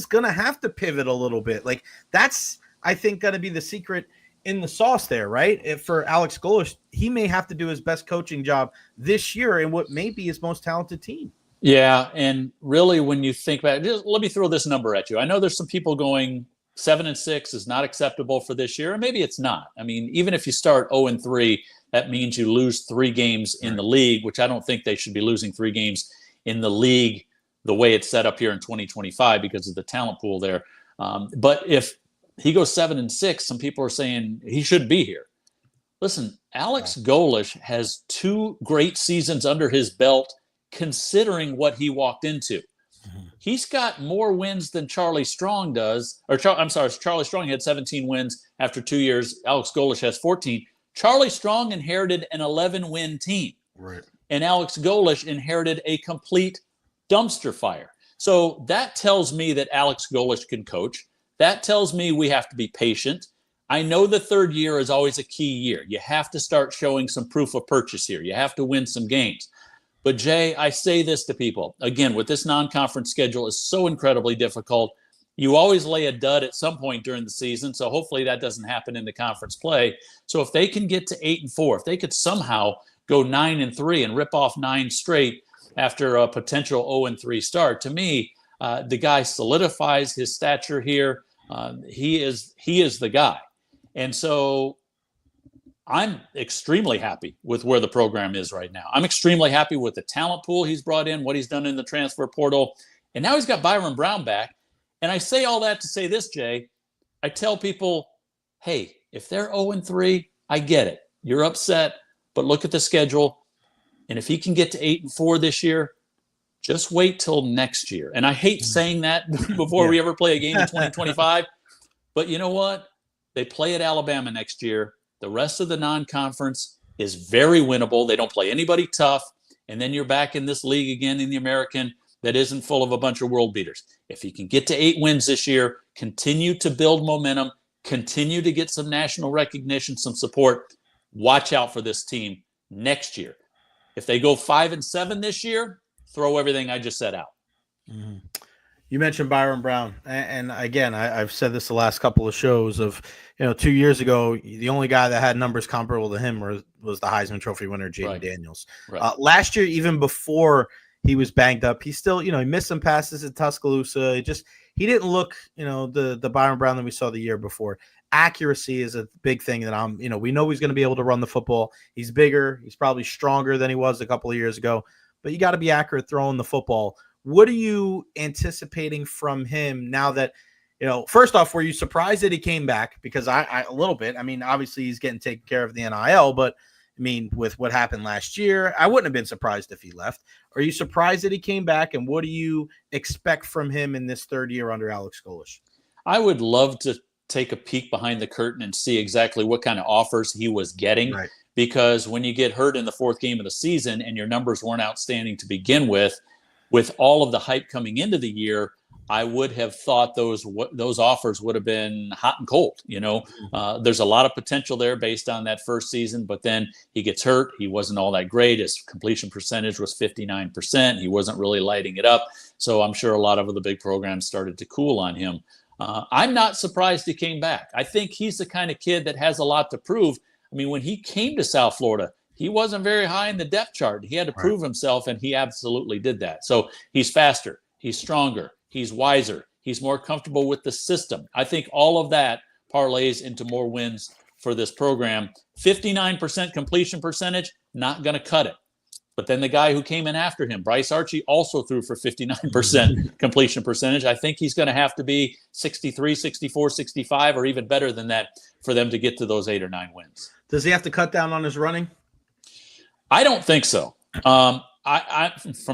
going to have to pivot a little bit. Like that's, I think, going to be the secret in the sauce there, right? For Alex Golesh, he may have to do his best coaching job this year in what may be his most talented team. Yeah, and really when you think about it, just let me throw this number at you. I know there's some people going 7-6 is not acceptable for this year, and maybe it's not. I mean, even if you start 0-3, that means you lose 3 games in the league, which I don't think they should be losing 3 games in the league the way it's set up here in 2025 because of the talent pool there. But if he goes 7-6, some people are saying he shouldn't be here. Listen, Alex Golesh has 2 great seasons under his belt considering what he walked into. He's got more wins than Charlie Strong does. Charlie Strong had 17 wins after 2 years. Alex Golesh has 14. Charlie Strong inherited an 11-win team. Right. And Alex Golesh inherited a complete dumpster fire. So that tells me that Alex Golesh can coach. That tells me we have to be patient. I know the third year is always a key year. You have to start showing some proof of purchase here. You have to win some games. But Jay, I say this to people, again, with this non-conference schedule is so incredibly difficult. You always lay a dud at some point during the season. So hopefully that doesn't happen in the conference play. So if they can get to 8-4, if they could somehow go 9-3 and rip off 9 straight after a potential 0-3 start, to me, the guy solidifies his stature here. He is the guy. And so I'm extremely happy with where the program is right now. I'm extremely happy with the talent pool he's brought in, what he's done in the transfer portal. And now he's got Byron Brown back. And I say all that to say this, Jay. I tell people, hey, if they're 0-3, I get it. You're upset, but look at the schedule. And if he can get to 8-4 this year, just wait till next year. And I hate saying that before we ever play a game in 2025. But you know what? They play at Alabama next year. The rest of the non-conference is very winnable. They don't play anybody tough. And then you're back in this league again in the American that isn't full of a bunch of world beaters. If he can get to 8 wins this year, continue to build momentum, continue to get some national recognition, some support, watch out for this team next year. If they go 5-7 this year, throw everything I just said out. Mm-hmm. You mentioned Byron Brown. And again, I've said this the last couple of shows of, 2 years ago, the only guy that had numbers comparable to him was the Heisman Trophy winner, Jaden Daniels. Right. Last year, even before he was banged up, he still, he missed some passes at Tuscaloosa. He didn't look, the Byron Brown that we saw the year before. Accuracy is a big thing that we know he's going to be able to run the football. He's bigger. He's probably stronger than he was a couple of years ago, but you got to be accurate throwing the football. What are you anticipating from him now that, first off, were you surprised that he came back? Because I a little bit. I mean, obviously he's getting taken care of the NIL, but I mean, with what happened last year, I wouldn't have been surprised if he left. Are you surprised that he came back? And what do you expect from him in this third year under Alex Golesh? I would love to take a peek behind the curtain and see exactly what kind of offers he was getting. Right. Because when you get hurt in the 4th game of the season and your numbers weren't outstanding to begin with all of the hype coming into the year, I would have thought those offers would have been hot and cold. There's a lot of potential there based on that first season, but then he gets hurt. He wasn't all that great. His completion percentage was 59%. He wasn't really lighting it up. So I'm sure a lot of the big programs started to cool on him. I'm not surprised he came back. I think he's the kind of kid that has a lot to prove. I mean, when he came to South Florida, he wasn't very high in the depth chart. He had to prove himself, and he absolutely did that. So he's faster. He's stronger. He's wiser. He's more comfortable with the system. I think all of that parlays into more wins for this program. 59% completion percentage, not going to cut it. But then the guy who came in after him, Bryce Archie, also threw for 59% completion percentage. I think he's going to have to be 63, 64, 65, or even better than that for them to get to those 8 or 9 wins. Does he have to cut down on his running? I don't think so. From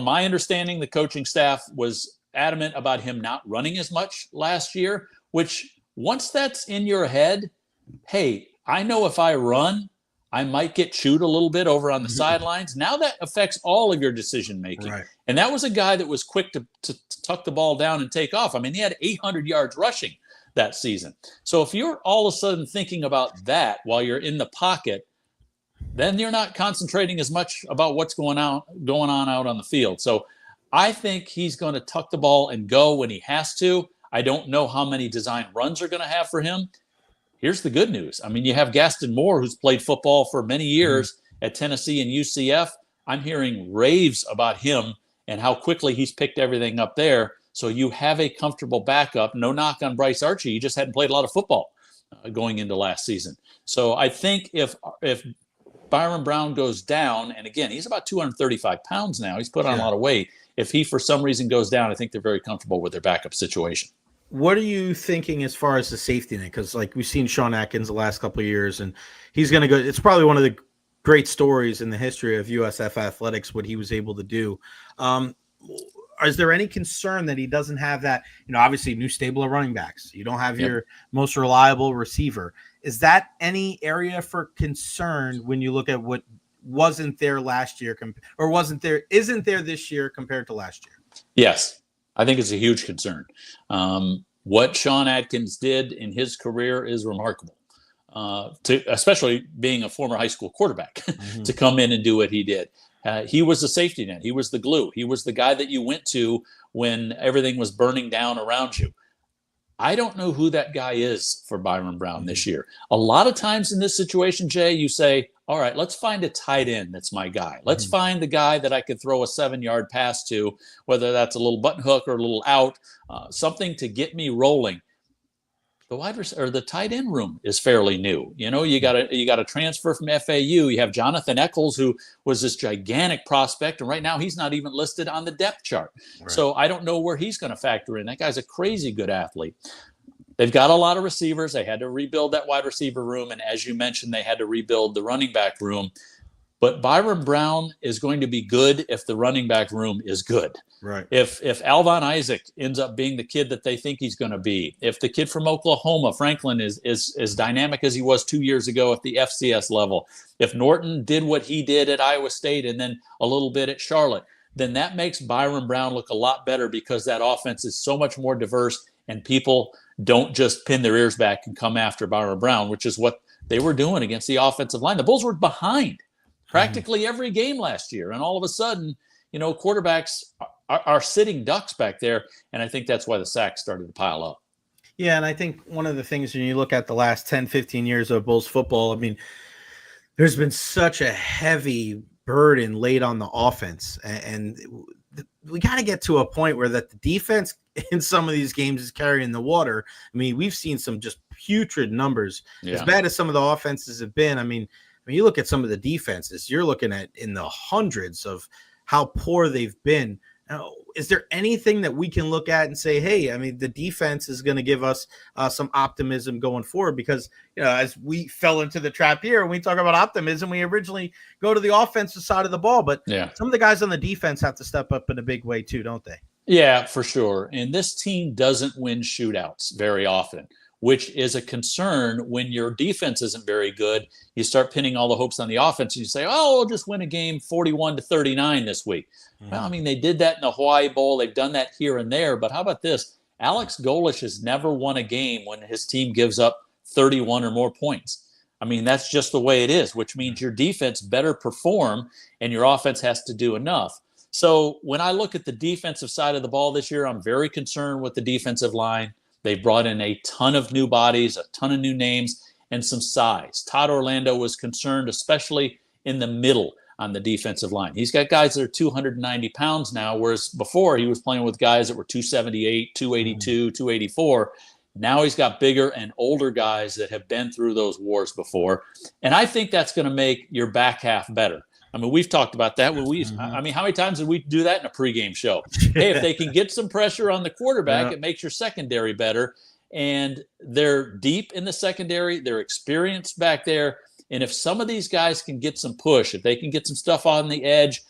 my understanding, the coaching staff was adamant about him not running as much last year, which once that's in your head, hey, I know if I run, I might get chewed a little bit over on the Mhm. sidelines. Now that affects all of your decision making. Right. And that was a guy that was quick to tuck the ball down and take off. I mean, he had 800 yards rushing that season. So if you're all of a sudden thinking about that while you're in the pocket, then you're not concentrating as much about what's going on out on the field. So I think he's going to tuck the ball and go when he has to. I don't know how many design runs are going to have for him. Here's the good news. I mean, you have Gaston Moore, who's played football for many years at Tennessee and UCF. I'm hearing raves about him and how quickly he's picked everything up there. So you have a comfortable backup. No knock on Bryce Archie. He just hadn't played a lot of football going into last season. So I think if Byron Brown goes down, and again, he's about 235 pounds now. He's put on a lot of weight. If he, for some reason, goes down, I think they're very comfortable with their backup situation. What are you thinking as far as the safety net? Because like we've seen Sean Atkins the last couple of years, and he's going to go. It's probably one of the great stories in the history of USF athletics, what he was able to do. Is there any concern that he doesn't have that? You know, obviously new stable of running backs. You don't have your most reliable receiver. Is that any area for concern when you look at what wasn't there last year or isn't there this year compared to last year? Yes, I think it's a huge concern. What Sean Atkins did in his career is remarkable, especially being a former high school quarterback to come in and do what he did. He was the safety net. He was the glue. He was the guy that you went to when everything was burning down around you. I don't know who that guy is for Byron Brown this year. A lot of times in this situation, Jay, you say, all right, let's find a tight end that's my guy. Let's find the guy that I could throw a 7-yard pass to, whether that's a little button hook or a little out, something to get me rolling. The tight end room is fairly new. You know, you got a transfer from FAU. You have Jonathan Eccles, who was this gigantic prospect, and right now he's not even listed on the depth chart. Right. So I don't know where he's going to factor in. That guy's a crazy good athlete. They've got a lot of receivers. They had to rebuild that wide receiver room, and as you mentioned, they had to rebuild the running back room. But Byron Brown is going to be good if the running back room is good. Right. If Alvon Isaac ends up being the kid that they think he's going to be, if the kid from Oklahoma, Franklin, is as dynamic as he was 2 years ago at the FCS level, if Norton did what he did at Iowa State and then a little bit at Charlotte, then that makes Byron Brown look a lot better because that offense is so much more diverse and people don't just pin their ears back and come after Byron Brown, which is what they were doing against the offensive line. The Bulls were behind practically every game last year. And all of a sudden, you know, quarterbacks are sitting ducks back there. And I think that's why the sacks started to pile up. Yeah, and I think one of the things when you look at the last 10, 15 years of Bulls football, I mean, there's been such a heavy burden laid on the offense. And we got to get to a point where that the defense in some of these games is carrying the water. I mean, we've seen some just putrid numbers. As bad as some of the offenses have been, I mean, when you look at some of the defenses, you're looking at in the hundreds of how poor they've been. Now, is there anything that we can look at and say, hey, I mean, the defense is going to give us some optimism going forward? Because, you know, as we fell into the trap here, when we talk about optimism, we originally go to the offensive side of the ball. But some of the guys on the defense have to step up in a big way too, don't they? Yeah, for sure. And this team doesn't win shootouts very often, which is a concern when your defense isn't very good. You start pinning all the hopes on the offense and you say, oh, we'll just win a game 41-39 this week. Well, I mean, they did that in the Hawaii Bowl. They've done that here and there. But how about this? Alex Golesh has never won a game when his team gives up 31 or more points. I mean, that's just the way it is, which means your defense better perform and your offense has to do enough. So when I look at the defensive side of the ball this year, I'm very concerned with the defensive line. They've brought in a ton of new bodies, a ton of new names, and some size. Todd Orlando was concerned, especially in the middle on the defensive line. He's got guys that are 290 pounds now, whereas before he was playing with guys that were 278, 282, 284. Now he's got bigger and older guys that have been through those wars before. And I think that's going to make your back half better. I mean, we've talked about that. I mean, how many times did we do that in a pregame show? Hey, if they can get some pressure on the quarterback, it makes your secondary better. And they're deep in the secondary. They're experienced back there. And if some of these guys can get some push, if they can get some stuff on the edge,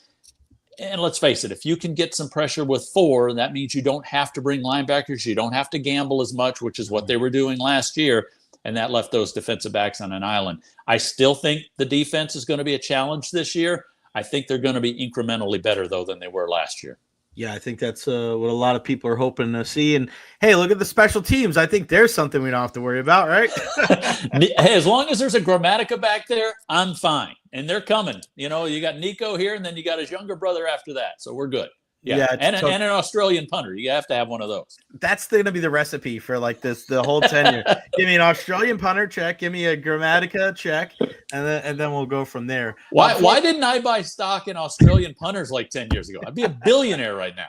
and let's face it, if you can get some pressure with 4, that means you don't have to bring linebackers. You don't have to gamble as much, which is what they were doing last year. and that left those defensive backs on an island. I still think the defense is going to be a challenge this year. I think they're going to be incrementally better, though, than they were last year. Yeah, I think that's what a lot of people are hoping to see. And hey, look at the special teams. I think there's something we don't have to worry about, right? Hey, as long as there's a Grammatica back there, I'm fine. And they're coming. You got Nico here, and then you got his younger brother after that. So we're good. Yeah. And an Australian punter. You have to have one of those. That's going to be the recipe for the whole tenure. Give me an Australian punter, check. Give me a Grammatica, check. And then we'll go from there. Why didn't I buy stock in Australian punters like 10 years ago? I'd be a billionaire right now.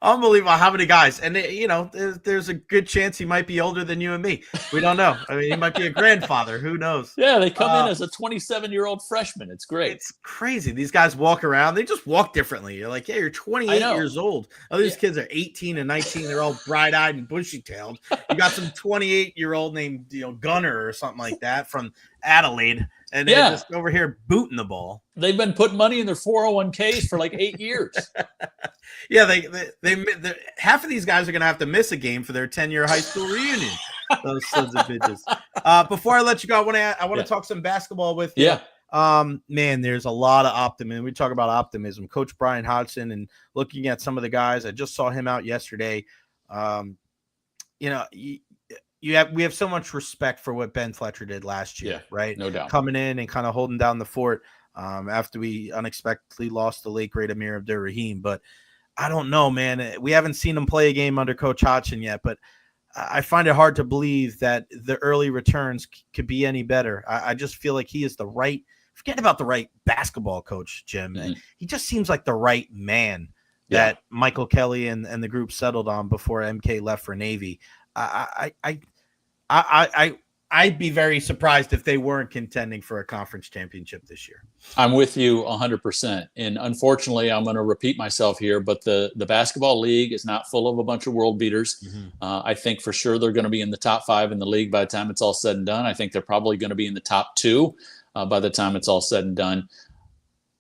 Unbelievable how many guys. And, there's a good chance he might be older than you and me. We don't know. I mean, he might be a grandfather. Who knows? Yeah, they come in as a 27-year-old freshman. It's great. It's crazy. These guys walk around. They just walk differently. You're like, yeah, you're 28 years old. Oh, these kids are 18 and 19. They're all bright-eyed and bushy-tailed. You got some 28-year-old named Gunner or something like that from Adelaide. And they're just over here booting the ball. They've been putting money in their 401ks for like 8 years. Yeah, they half of these guys are going to have to miss a game for their 10-year high school reunion. Those sons of bitches. Before I let you go, I want to talk some basketball with you. Yeah. Man, there's a lot of optimism. We talk about optimism. Coach Brian Hodgson, and looking at some of the guys, I just saw him out yesterday. We have so much respect for what Ben Fletcher did last year, right? No doubt. Coming in and kind of holding down the fort after we unexpectedly lost the late great Amir Abdur-Rahim. But I don't know, man. We haven't seen him play a game under Coach Hodgson yet, but I find it hard to believe that the early returns could be any better. I just feel like he is the right – forget about the right basketball coach, Jim. Mm-hmm. He just seems like the right man that Michael Kelly and the group settled on before MK left for Navy. I'd be very surprised if they weren't contending for a conference championship this year. I'm with you 100%. And unfortunately, I'm going to repeat myself here, but the basketball league is not full of a bunch of world beaters. Mm-hmm. I think for sure they're going to be in the top 5 in the league by the time it's all said and done. I think they're probably going to be in the top 2 by the time it's all said and done.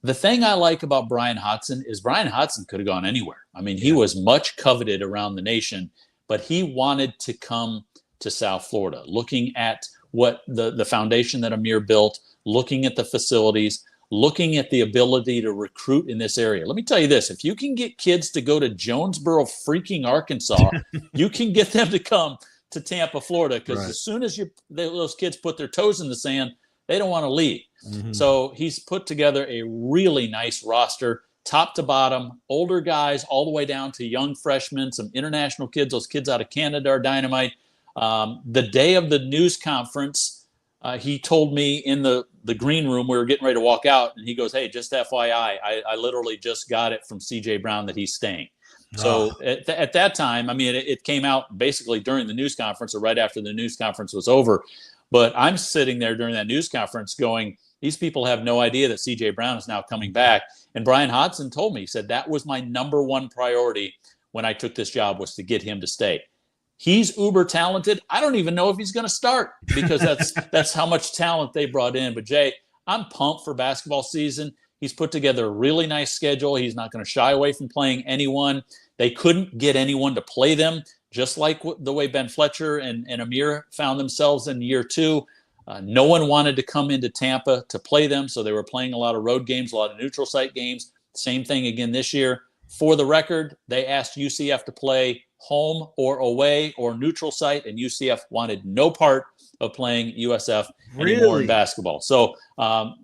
The thing I like about Brian Hodgson is Brian Hodgson could have gone anywhere. I mean, he was much coveted around the nation, but he wanted to come to South Florida, looking at what the foundation that Amir built, looking at the facilities, looking at the ability to recruit in this area. Let me tell you this, if you can get kids to go to Jonesboro, freaking Arkansas, you can get them to come to Tampa, Florida, because as soon as those kids put their toes in the sand, they don't want to leave. Mm-hmm. So he's put together a really nice roster, top to bottom, older guys all the way down to young freshmen, some international kids. Those kids out of Canada are dynamite. The day of the news conference, he told me in the green room, we were getting ready to walk out, and he goes, "Hey, just FYI, I literally just got it from CJ Brown that he's staying." So at that time, I mean, it came out basically during the news conference or right after the news conference was over. But I'm sitting there during that news conference going, these people have no idea that CJ Brown is now coming back. And Brian Hodgson told me, he said, that was my number one priority when I took this job, was to get him to stay. He's uber talented. I don't even know if he's going to start, because that's how much talent they brought in. But Jay, I'm pumped for basketball season. He's put together a really nice schedule. He's not going to shy away from playing anyone. They couldn't get anyone to play them, just like the way Ben Fletcher and Amir found themselves in year 2. No one wanted to come into Tampa to play them, so they were playing a lot of road games, a lot of neutral site games. Same thing again this year. For the record, they asked UCF to play home or away or neutral site, and UCF wanted no part of playing USF anymore in basketball. So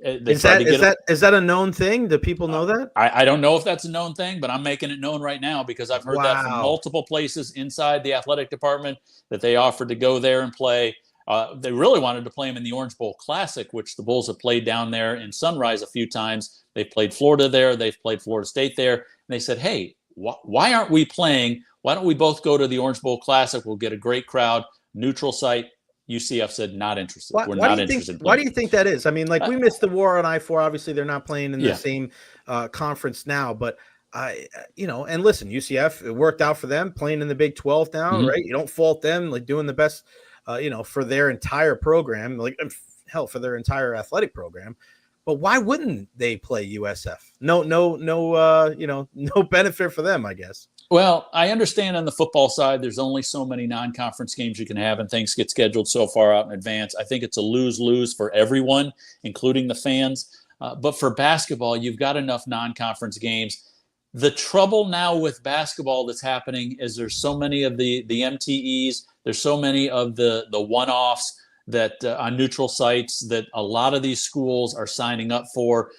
is that a known thing? Do people know that? I don't know if that's a known thing, but I'm making it known right now, because I've heard that from multiple places inside the athletic department, that they offered to go there and play. They really wanted to play him in the Orange Bowl Classic, which the Bulls have played down there in Sunrise a few times. They've played Florida there. They've played Florida State there. And they said, hey, why aren't we playing? Why don't we both go to the Orange Bowl Classic? We'll get a great crowd, neutral site. UCF said, not interested. We're not interested. Why do you think that is? I mean, like, we missed the war on I-4. Obviously, they're not playing in the same conference now. But, and listen, UCF, it worked out for them playing in the Big 12 now, right? You don't fault them, like, doing the best, for their entire program, like, hell, for their entire athletic program. But why wouldn't they play USF? No benefit for them, I guess. Well, I understand on the football side, there's only so many non-conference games you can have, and things get scheduled so far out in advance. I think it's a lose-lose for everyone, including the fans. But for basketball, you've got enough non-conference games. The trouble now with basketball that's happening is there's so many of the MTEs, there's so many of the one-offs that on neutral sites that a lot of these schools are signing up for.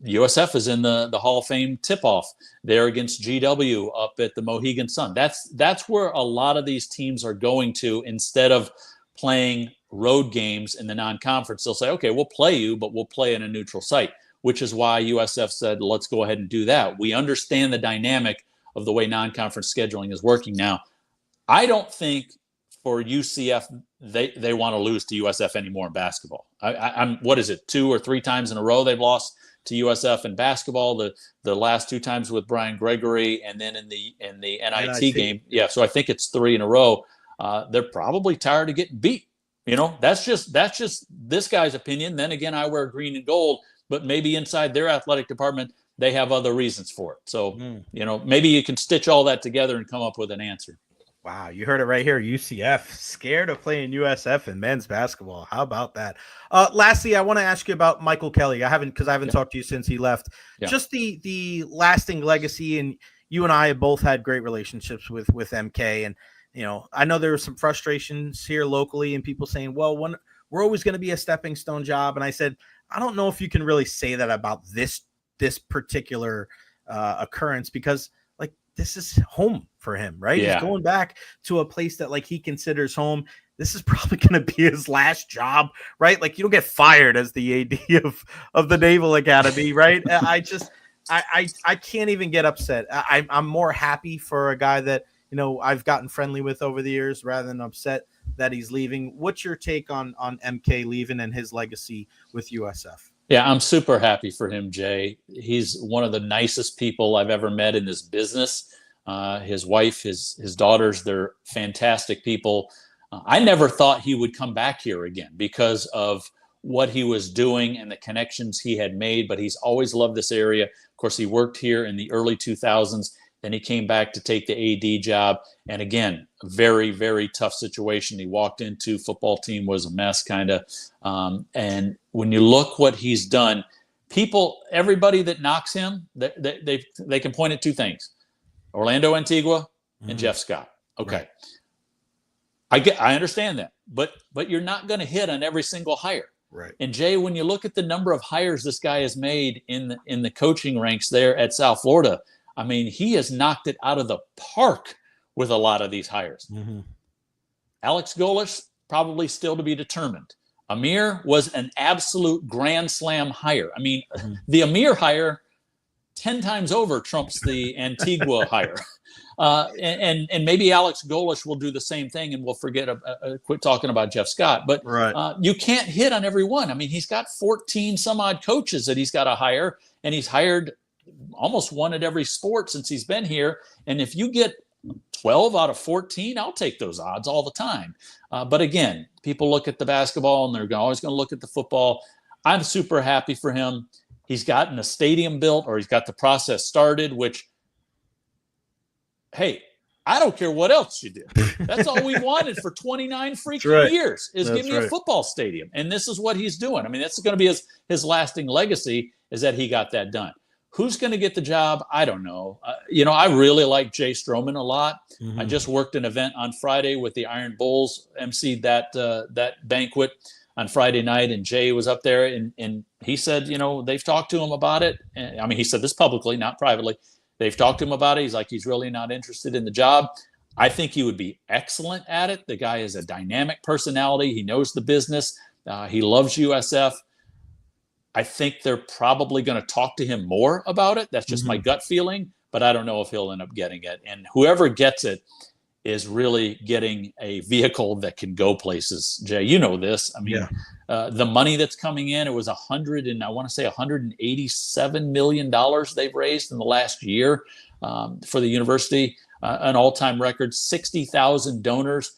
USF is in the Hall of Fame tip-off there against GW up at the Mohegan Sun. That's where a lot of these teams are going to instead of playing road games in the non-conference. They'll say, okay, we'll play you, but we'll play in a neutral site, which is why USF said, let's go ahead and do that. We understand the dynamic of the way non-conference scheduling is working now. I don't think for UCF, they want to lose to USF anymore in basketball. I'm what is it, 2 or 3 times in a row they've lost to USF in basketball. The last 2 times with Brian Gregory, and then in the NIT game. Yeah, so I think it's 3 in a row. They're probably tired of getting beat. That's just this guy's opinion. Then again, I wear green and gold, but maybe inside their athletic department they have other reasons for it. So maybe you can stitch all that together and come up with an answer. Wow, you heard it right here. UCF scared of playing USF in men's basketball. How about that? Lastly, I want to ask you about Michael Kelly. I haven't talked to you since he left. Yeah. Just the lasting legacy, and you and I have both had great relationships with MK. And I know there were some frustrations here locally, and people saying, "Well, we're always going to be a stepping stone job." And I said, I don't know if you can really say that about this particular occurrence, because this is home for him, right? Yeah. He's going back to a place that he considers home. This is probably going to be his last job, right? You don't get fired as the AD of the Naval Academy, right? I can't even get upset. I'm more happy for a guy that, I've gotten friendly with over the years rather than upset that he's leaving. What's your take on MK leaving and his legacy with USF? Yeah, I'm super happy for him, Jay. He's one of the nicest people I've ever met in this business. His wife, his daughters, they're fantastic people. I never thought he would come back here again because of what he was doing and the connections he had made, but he's always loved this area. Of course, he worked here in the early 2000s. Then he came back to take the AD job. And again, very, very tough situation he walked into. Football team was a mess, kind of. And when you look what he's done, everybody that knocks him, they can point at 2 things: Orlando Antigua and Jeff Scott. Okay. Right. I understand that, but you're not going to hit on every single hire. Right. And Jay, when you look at the number of hires this guy has made in the coaching ranks there at South Florida, I mean, he has knocked it out of the park with a lot of these hires. Mm-hmm. Alex Golesh, probably still to be determined. Amir was an absolute grand slam hire. I mean, the Amir hire 10 times over trumps the Antigua hire. And maybe Alex Golesh will do the same thing, and we'll quit talking about Jeff Scott. But you can't hit on every one. I mean, he's got 14 some odd coaches that he's got to hire, and he's hired almost one at every sport since he's been here. And if you get 12 out of 14, I'll take those odds all the time. But again, people look at the basketball and they're always going to look at the football. I'm super happy for him. He's gotten a stadium built, or he's got the process started, which, hey, I don't care what else you do. That's all we wanted for 29 freaking years is give me a football stadium. And this is what he's doing. I mean, that's going to be his lasting legacy, is that he got that done. Who's going to get the job? I don't know. I really like Jay Stroman a lot. Mm-hmm. I just worked an event on Friday with the Iron Bulls, emceed that banquet on Friday night, and Jay was up there, and he said, they've talked to him about it. And, I mean, he said this publicly, not privately. They've talked to him about it. He's like, he's really not interested in the job. I think he would be excellent at it. The guy is a dynamic personality. He knows the business. He loves USF. I think they're probably going to talk to him more about it. That's just my gut feeling, but I don't know if he'll end up getting it. And whoever gets it is really getting a vehicle that can go places. Jay, you know this. I mean, the money that's coming in, it was $187 million they've raised in the last year for the university, an all-time record, 60,000 donors.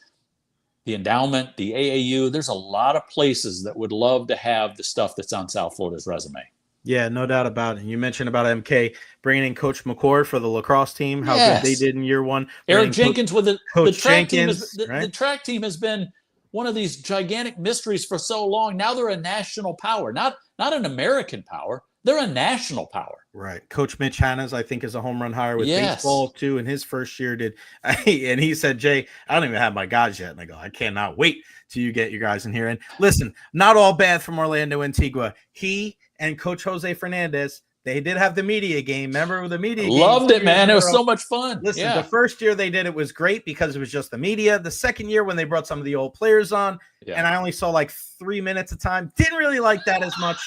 The endowment, the AAU, there's a lot of places that would love to have the stuff that's on South Florida's resume. Yeah, no doubt about it. You mentioned about MK bringing in Coach McCord for the lacrosse team, how good they Yes. did in year one. Eric Bringing Jenkins with the Coach track team Jenkins, the right? track team has been one of these gigantic mysteries for so long. Now they're a national power, not an American power. They're a national power. Right. Coach Mitch Hannes, I think, is a home run hire with Yes. baseball too. In his first year, and he said, Jay, I don't even have my guys yet. And I go, I cannot wait till you get your guys in here. And listen, not all bad from Orlando Antigua. He and Coach Jose Fernandez, they did have the media game. Remember the media game? Loved it, man. It was so much fun. Listen, Yeah. the first year they did it was great because it was just the media. The second year when they brought some of the old players on, and I only saw like 3 minutes of time, didn't really like that as much.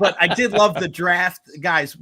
But I did love the draft. Guys,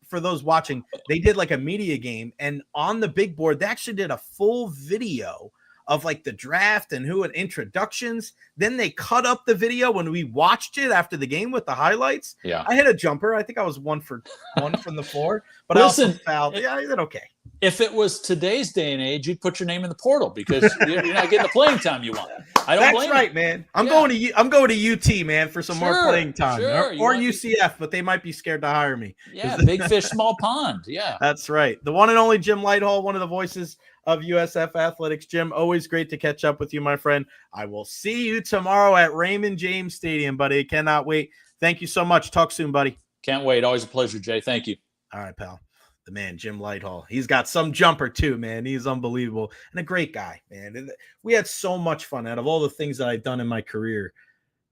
for those watching, they did like a media game, and on the big board, they actually did a full video of like the draft and who had introductions. Then they cut up the video when we watched it after the game with the highlights. Yeah. I hit a jumper. I think I was one from the floor, but Listen, I also fouled. Yeah, I did okay. If it was today's day and age, you'd put your name in the portal because you're not getting the playing time you want. I don't blame right, you. Man. I'm going to UT, man, for some more playing time, or UCF, but they might be scared to hire me. Yeah, big fish, small pond. Yeah, that's right. The one and only Jim Lighthall, one of the voices of USF Athletics. Jim, always great to catch up with you, my friend. I will see you tomorrow at Raymond James Stadium, buddy. Cannot wait. Thank you so much. Talk soon, buddy. Can't wait. Always a pleasure, Jay. Thank you. All right, pal. The man, Jim Lighthall. He's got some jumper too, man. He's unbelievable and a great guy, man. And we had so much fun out of all the things that I've done in my career,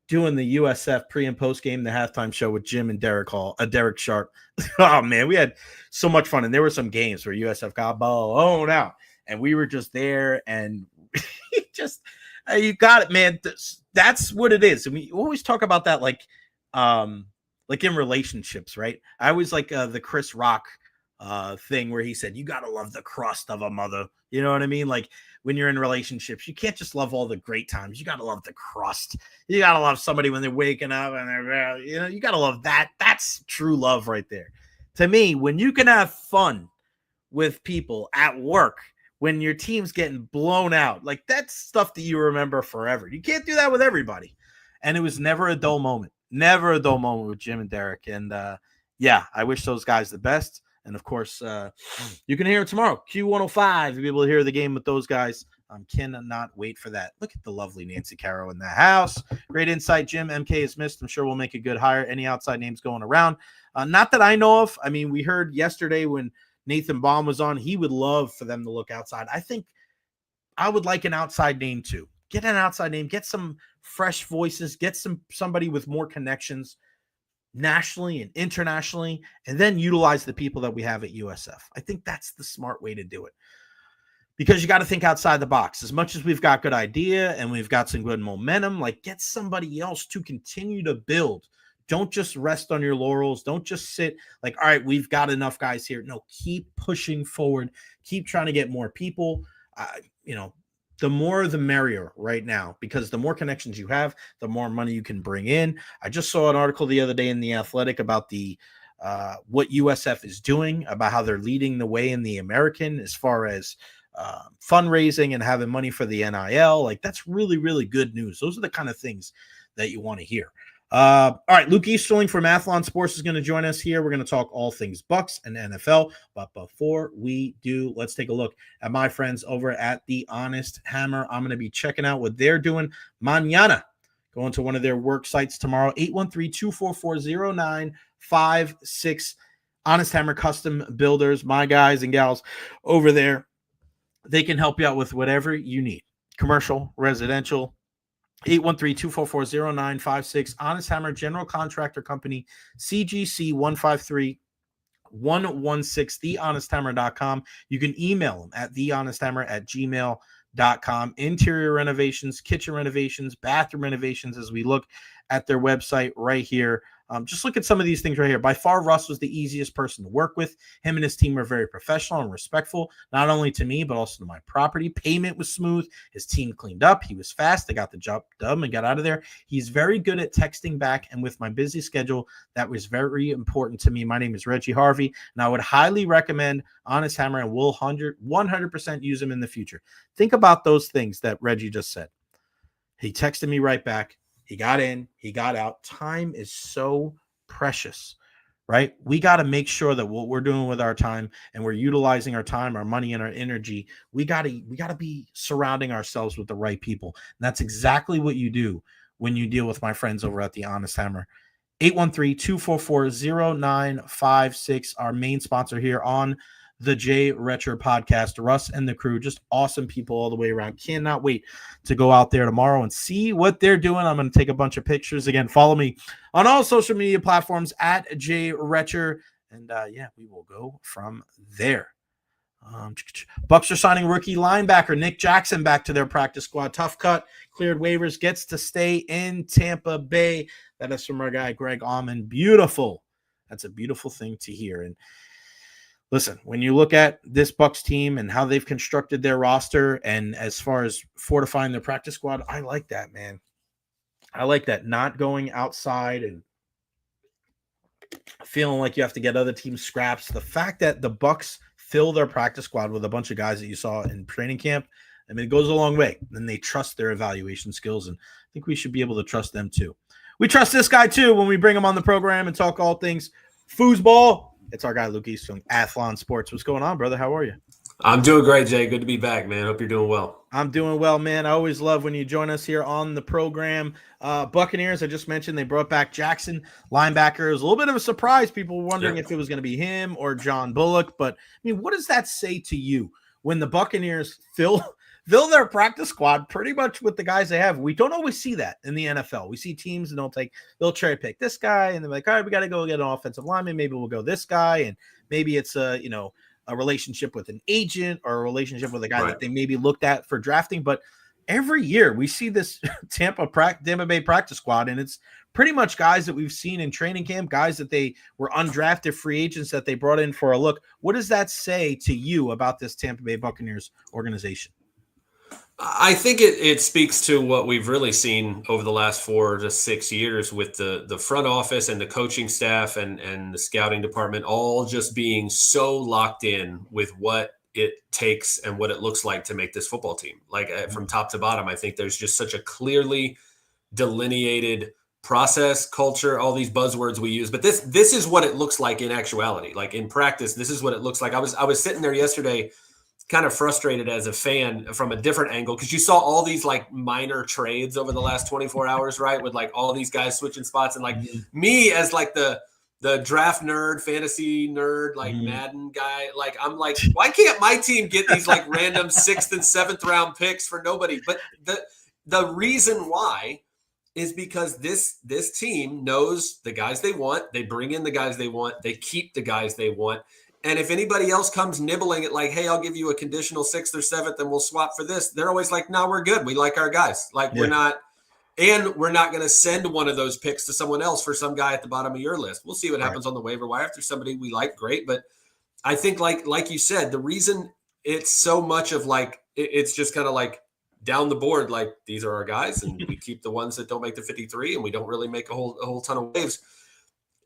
doing the USF pre and post game, the halftime show with Jim and Derek Sharp. Oh man, we had so much fun. And there were some games where USF got blown out, and we were just there, and you got it, man. That's what it is. And we always talk about that, like in relationships, right? I always like the Chris Rock thing where he said, you got to love the crust of a mother. You know what I mean? Like when you're in relationships, you can't just love all the great times. You got to love the crust. You got to love somebody when they're waking up and they're, you got to love that. That's true love right there. To me, when you can have fun with people at work, when your team's getting blown out, like that's stuff that you remember forever. You can't do that with everybody. And it was never a dull moment. Never a dull moment with Jim and Derek. And yeah, I wish those guys the best. And, of course, you can hear it tomorrow. Q105, you'll be able to hear the game with those guys. Cannot wait for that. Look at the lovely Nancy Caro in the house. Great insight, Jim. MK is missed. I'm sure we'll make a good hire. Any outside names going around? Not that I know of. I mean, we heard yesterday when Nathan Baum was on, he would love for them to look outside. I think I would like an outside name, too. Get an outside name. Get some fresh voices. Get somebody with more connections nationally and internationally, and then utilize the people that we have at USF. I think that's the smart way to do it, because you got to think outside the box. As much as we've got good idea and we've got some good momentum, like get somebody else to continue to build. Don't just rest on your laurels. Don't just sit like, all right, we've got enough guys here. No, keep pushing forward. Keep trying to get more people. The more the merrier right now, because the more connections you have, the more money you can bring in. I just saw an article the other day in The Athletic about the what USF is doing, about how they're leading the way in the American as far as fundraising and having money for the NIL. Like that's really, really good news. Those are the kind of things that you want to hear. All right, Luke Easterling from Athlon Sports is going to join us here. We're going to talk all things Bucks and NFL. But before we do, let's take a look at my friends over at The Honest Hammer. I'm going to be checking out what they're doing mañana. Going to one of their work sites tomorrow, 813-244-0956. Honest Hammer Custom Builders, my guys and gals over there. They can help you out with whatever you need. Commercial, residential, 813-244-0956. Honest Hammer General Contractor Company, CGC 153-116, thehonesthammer.com. You can email them at thehonesthammer@gmail.com. Interior renovations, kitchen renovations, bathroom renovations, as we look at their website right here. Just look at some of these things right here. By far, Russ was the easiest person to work with. Him and his team were very professional and respectful, not only to me, but also to my property. Payment was smooth. His team cleaned up. He was fast. They got the job done and got out of there. He's very good at texting back. And with my busy schedule, that was very important to me. My name is Reggie Harvey, and I would highly recommend Honest Hammer, and we'll 100% use him in the future. Think about those things that Reggie just said. He texted me right back. He got in, he got out. Time is so precious right? We got to make sure that what we're doing with our time and we're utilizing our time, our money, and our energy. We got to be surrounding ourselves with the right people. And that's exactly what you do when you deal with my friends over at the Honest Hammer. 813-244-0956, our main sponsor here on the Recher podcast. Russ and the crew, just awesome people all the way around. Cannot wait to go out there tomorrow and see what they're doing. I'm going to take a bunch of pictures. Again, follow me on all social media platforms at Recher. And we will go from there. Bucks are signing rookie linebacker Nick Jackson back to their practice squad. Tough cut, cleared waivers, gets to stay in Tampa Bay. That is from our guy Greg Auman. Beautiful. That's a beautiful thing to hear. And listen, when you look at this Bucks team and how they've constructed their roster, and as far as fortifying their practice squad, I like that, man. I like that, not going outside and feeling like you have to get other teams scraps. The fact that the Bucks fill their practice squad with a bunch of guys that you saw in training camp, I mean, it goes a long way. And they trust their evaluation skills, and I think we should be able to trust them too. We trust this guy too when we bring him on the program and talk all things foosball. It's our guy Luke Easterling, Athlon Sports. What's going on, brother? How are you? I'm doing great, Jay. Good to be back, man. Hope you're doing well. I'm doing well, man. I always love when you join us here on the program. Buccaneers, I just mentioned, they brought back Jackson, linebacker. It was a little bit of a surprise. People were wondering if it was going to be him or John Bullock. But, I mean, what does that say to you when the Buccaneers fill their practice squad pretty much with the guys they have? We don't always see that in the NFL. We see teams and they'll cherry pick this guy, and they're like, all right, we got to go get an offensive lineman. Maybe we'll go this guy, and maybe it's a relationship with an agent or a relationship with a guy that they maybe looked at for drafting. But every year we see this Tampa Bay practice squad, and it's pretty much guys that we've seen in training camp, guys that they were undrafted free agents that they brought in for a look. What does that say to you about this Tampa Bay Buccaneers organization? I think it speaks to what we've really seen over the last 4 to 6 years with the front office and the coaching staff and the scouting department all just being so locked in with what it takes and what it looks like to make this football team. Like from top to bottom, I think there's just such a clearly delineated process, culture, all these buzzwords we use. But this is what it looks like in actuality. Like in practice, this is what it looks like. I was sitting there yesterday kind of frustrated as a fan from a different angle, because you saw all these like minor trades over the last 24 hours, right? With like all these guys switching spots, and like me as like the draft nerd, fantasy nerd, like Madden guy, like I'm like, why can't my team get these like random 6th and 7th round picks for nobody? But the reason why is because this team knows the guys they want. They bring in the guys they want. They keep the guys they want. And if anybody else comes nibbling at like, hey, I'll give you a conditional 6th or 7th and we'll swap for this, they're always like, no, we're good. We like our guys. Like we're not going to send one of those picks to someone else for some guy at the bottom of your list. We'll see what happens on the waiver wire. If there's somebody we like, great. But I think like you said, the reason it's so much of like, it's just kind of like down the board, like these are our guys and we keep the ones that don't make the 53 and we don't really make a whole ton of waves.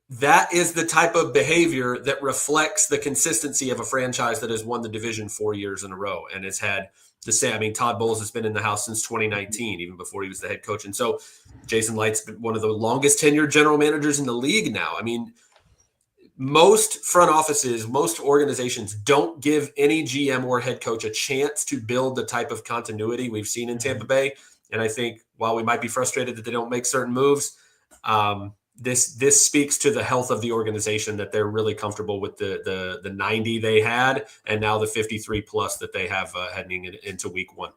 That is the type of behavior that reflects the consistency of a franchise that has won the division 4 years in a row and has had the same. I mean, Todd Bowles has been in the house since 2019, even before he was the head coach. And so Jason Light's been one of the longest tenured general managers in the league now. I mean, most front offices, most organizations don't give any GM or head coach a chance to build the type of continuity we've seen in Tampa Bay. And I think while we might be frustrated that they don't make certain moves, this speaks to the health of the organization, that they're really comfortable with the 90 they had and now the 53 plus that they have heading into week 1.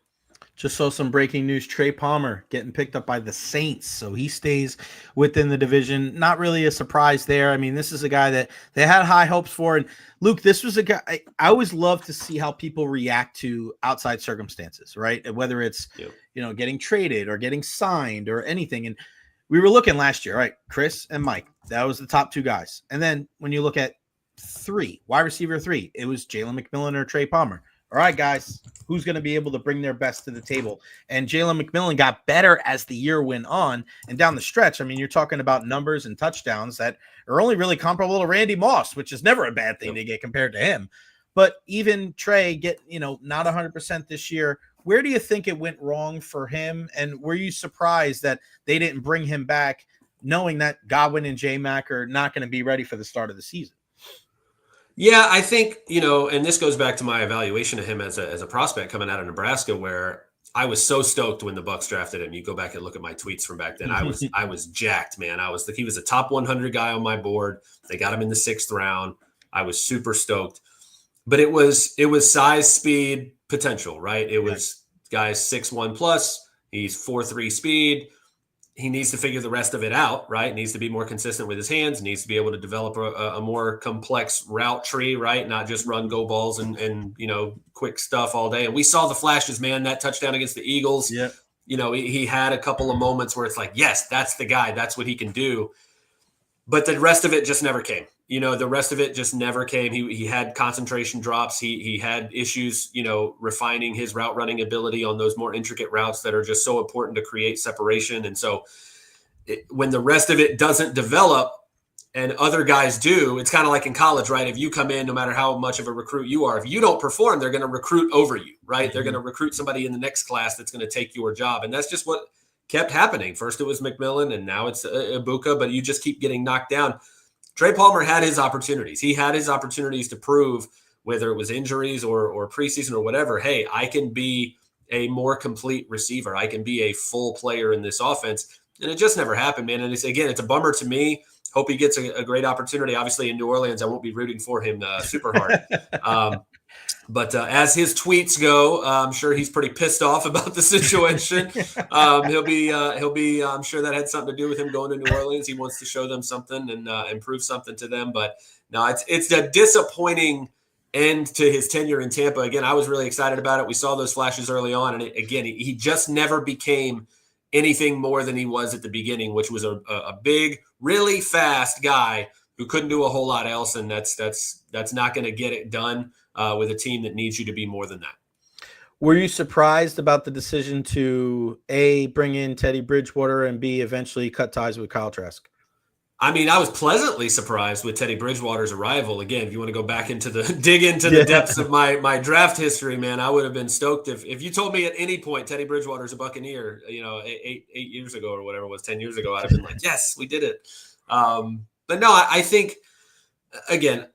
Just saw some breaking news. Trey Palmer getting picked up by the Saints, so he stays within the division. Not really a surprise there. I mean, this is a guy that they had high hopes for. And Luke, this was a guy I always love to see how people react to outside circumstances, right? Whether it's getting traded or getting signed or anything. And we were looking last year, right? Chris and Mike, that was the top 2 guys. And then when you look at 3, wide receiver 3, it was Jalen McMillan or Trey Palmer. All right, guys, who's going to be able to bring their best to the table? And Jalen McMillan got better as the year went on. And down the stretch, I mean, you're talking about numbers and touchdowns that are only really comparable to Randy Moss, which is never a bad thing to get compared to him. But even Trey not 100% this year. Where do you think it went wrong for him? And were you surprised that they didn't bring him back knowing that Godwin and J-Mac are not going to be ready for the start of the season. Yeah, I think, and this goes back to my evaluation of him as a prospect coming out of Nebraska, where I was so stoked when the Bucs drafted him. You go back and look at my tweets from back then. I was jacked, man. He was a top 100 guy on my board. They got him in the 6th round. I was super stoked. But it was size, speed, potential, right? It was guys 6'1 plus. He's 4.3 speed. He needs to figure the rest of it out, right? Needs to be more consistent with his hands, needs to be able to develop a more complex route tree, right? Not just run go balls and quick stuff all day. And we saw the flashes, man. That touchdown against the Eagles. Yeah. He had a couple of moments where it's like, yes, that's the guy. That's what he can do. But the rest of it just never came. The rest of it just never came. He had concentration drops. He had issues, refining his route running ability on those more intricate routes that are just so important to create separation. And so when the rest of it doesn't develop and other guys do, it's kind of like in college, right? If you come in, no matter how much of a recruit you are, if you don't perform, they're going to recruit over you, right? Mm-hmm. They're going to recruit somebody in the next class that's going to take your job. And that's just what kept happening. First it was McMillan and now it's Ibuka, but you just keep getting knocked down. Trey Palmer had his opportunities. He had his opportunities to prove, whether it was injuries or preseason or whatever, hey, I can be a more complete receiver. I can be a full player in this offense. And it just never happened, man. And it's a bummer to me. Hope he gets a great opportunity. Obviously in New Orleans, I won't be rooting for him super hard. But as his tweets go, I'm sure he's pretty pissed off about the situation. He'll be. I'm sure that had something to do with him going to New Orleans. He wants to show them something and prove something to them. But no, it's a disappointing end to his tenure in Tampa. Again, I was really excited about it. We saw those flashes early on, and he just never became anything more than he was at the beginning, which was a big, really fast guy who couldn't do a whole lot else, and that's not going to get it done with a team that needs you to be more than that. Were you surprised about the decision to A, bring in Teddy Bridgewater, and B, eventually cut ties with Kyle Trask? I mean, I was pleasantly surprised with Teddy Bridgewater's arrival. Again, if you want to go back dig into the depths of my draft history, man, I would have been stoked if you told me at any point Teddy Bridgewater's a Buccaneer, 8 years ago or whatever it was, 10 years ago, I'd have been like, yes, we did it. But no, I think, again,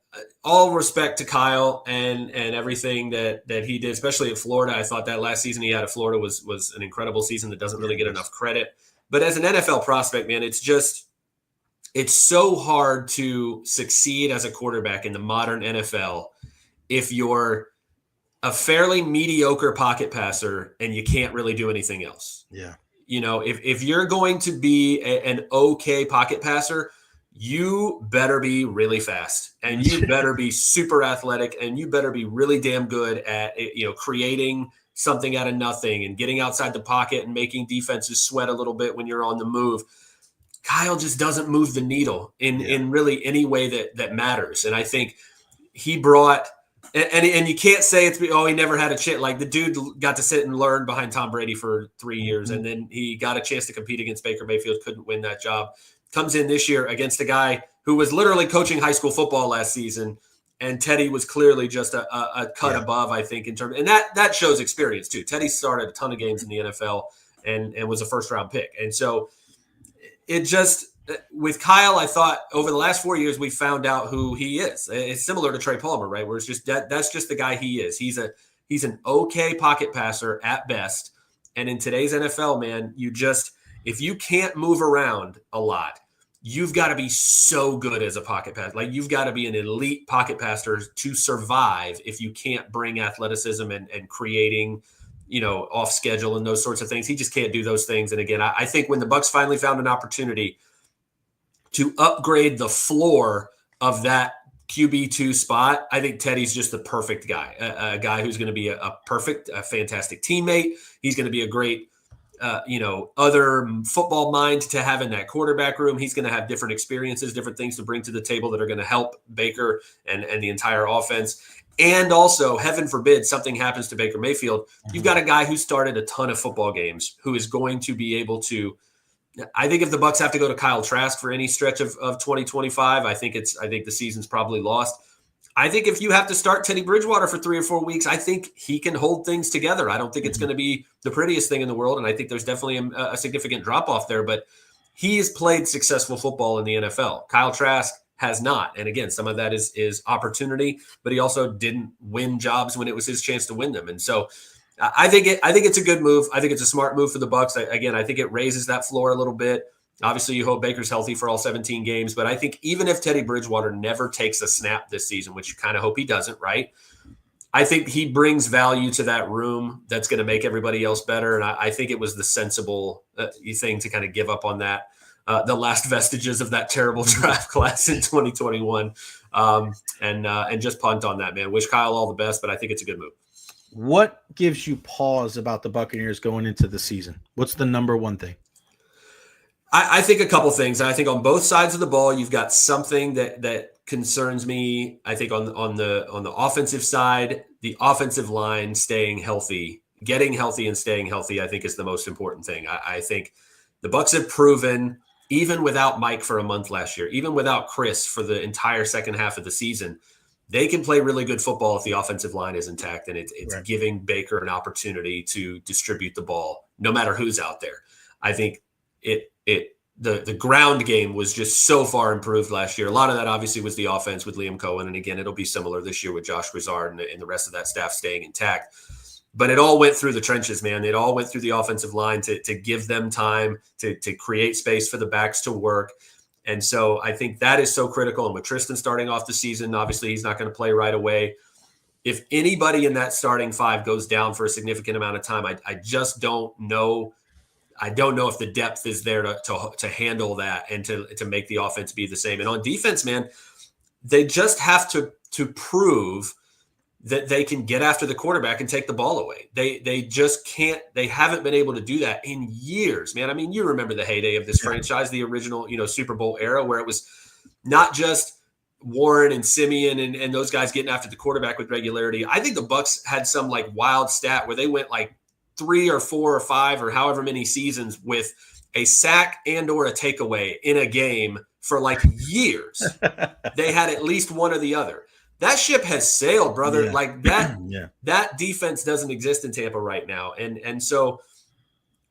all respect to Kyle and everything that he did, especially at Florida. I thought that last season he had at Florida was an incredible season that doesn't really get enough credit. But as an NFL prospect, man, it's so hard to succeed as a quarterback in the modern NFL if you're a fairly mediocre pocket passer and you can't really do anything else. Yeah. If you're going to be an okay pocket passer, you better be really fast and you better be super athletic and you better be really damn good at, creating something out of nothing and getting outside the pocket and making defenses sweat a little bit when you're on the move. Kyle just doesn't move the needle in really any way that matters. And I think he brought, and you can't say he never had a chance. Like the dude got to sit and learn behind Tom Brady for 3 years. And then he got a chance to compete against Baker Mayfield, couldn't win that job. Comes in this year against a guy who was literally coaching high school football last season. And Teddy was clearly just a cut above, I think, in terms, and that shows experience too. Teddy started a ton of games in the NFL and was a first round pick. And so it just, with Kyle, I thought over the last 4 years, we found out who he is. It's similar to Trey Palmer, right? Where it's just that's just the guy he is. He's an okay pocket passer at best. And in today's NFL, man, if you can't move around a lot, you've got to be so good as a pocket passer. Like you've got to be an elite pocket passer to survive if you can't bring athleticism and creating, off schedule and those sorts of things. He just can't do those things. And again, I think when the Bucs finally found an opportunity to upgrade the floor of that QB2 spot, I think Teddy's just the perfect guy, a guy who's going to be a fantastic teammate. He's going to be a great, other football mind to have in that quarterback room. He's going to have different experiences, different things to bring to the table that are going to help Baker and the entire offense. And also, heaven forbid, something happens to Baker Mayfield. You've got a guy who started a ton of football games who is going to be able to, I think if the Bucs have to go to Kyle Trask for any stretch of 2025, I think the season's probably lost. I think if you have to start Teddy Bridgewater for 3 or 4 weeks, I think he can hold things together. I don't think it's going to be the prettiest thing in the world, and I think there's definitely a significant drop-off there. But he has played successful football in the NFL. Kyle Trask has not. And again, some of that is opportunity, but he also didn't win jobs when it was his chance to win them. And so I think it's a good move. I think it's a smart move for the Bucs. I think it raises that floor a little bit. Obviously, you hope Baker's healthy for all 17 games, but I think even if Teddy Bridgewater never takes a snap this season, which you kind of hope he doesn't, right? I think he brings value to that room that's going to make everybody else better. And I think it was the sensible thing to kind of give up on that, the last vestiges of that terrible draft class in 2021, and just punt on that, man. Wish Kyle all the best, but I think it's a good move. What gives you pause about the Buccaneers going into the season? What's the number one thing? I think a couple things. I think on both sides of the ball, you've got something that concerns me. I think on the offensive side, the offensive line staying healthy, getting healthy and staying healthy, I think is the most important thing. I think the Bucs have proven, even without Mike for a month last year, even without Chris for the entire second half of the season, they can play really good football if the offensive line is intact, and it's right. Giving Baker an opportunity to distribute the ball, no matter who's out there. I think the ground game was just so far improved last year. A lot of that obviously was the offense with Liam Cohen. And again, it'll be similar this year with Josh Grizzard and the rest of that staff staying intact. But it all went through the trenches, man. It all went through the offensive line to give them time to create space for the backs to work. And so I think that is so critical. And with Tristan starting off the season, obviously he's not going to play right away. If anybody in that starting five goes down for a significant amount of time, I just don't know. I don't know if the depth is there to handle that and to make the offense be the same. And on defense, man, they just have to prove that they can get after the quarterback and take the ball away. They just can't. They haven't been able to do that in years, man. I mean, you remember the heyday of this franchise, the original, Super Bowl era, where it was not just Warren and Simeon and those guys getting after the quarterback with regularity. I think the Bucs had some like wild stat where they went like 3 or 4 or 5 or however many seasons with a sack and or a takeaway in a game for like years. They had at least one or the other. That ship has sailed, brother. Yeah. Like that, that defense doesn't exist in Tampa right now. And so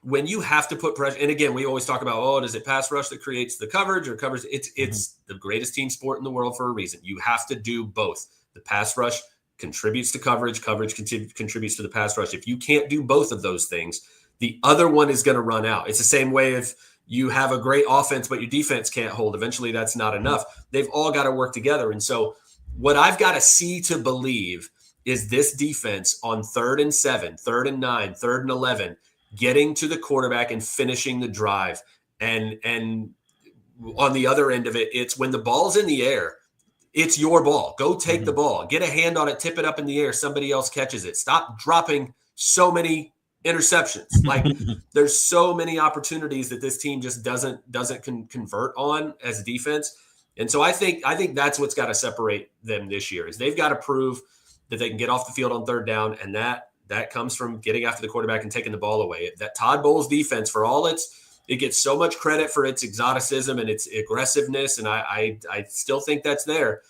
when you have to put pressure, and again, we always talk about, does it pass rush that creates the coverage or covers? It's the greatest team sport in the world for a reason. You have to do both. The pass rush contributes to coverage contributes to the pass rush. If you can't do both of those things, the other one is going to run out. It's the same way if you have a great offense, but your defense can't hold. Eventually that's not enough. They've all got to work together. And so what I've got to see to believe is this defense on 3rd and 7, 3rd and 9, 3rd and 11, getting to the quarterback and finishing the drive. And on the other end of it, it's when the ball's in the air, it's your ball. Go take the ball. Get a hand on it. Tip it up in the air. Somebody else catches it. Stop dropping so many interceptions. Like there's so many opportunities that this team just doesn't convert on as a defense. And so I think that's what's got to separate them this year is they've got to prove that they can get off the field on 3rd down, and that comes from getting after the quarterback and taking the ball away. That Todd Bowles defense, for all it gets so much credit for its exoticism and its aggressiveness, and I still think that's there.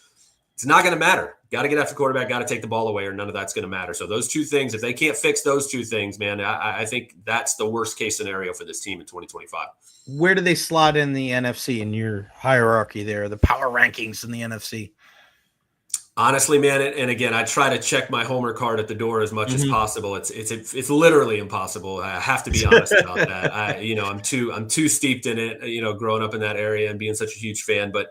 It's not going to matter. Got to get after the quarterback, got to take the ball away, or none of that's going to matter. So those two things, if they can't fix those two things, man, I think that's the worst case scenario for this team in 2025. Where do they slot in the NFC in your hierarchy there, the power rankings in the NFC? Honestly, man, and again, I try to check my homer card at the door as much as possible. It's literally impossible. I have to be honest about that. I'm too steeped in it, growing up in that area and being such a huge fan. But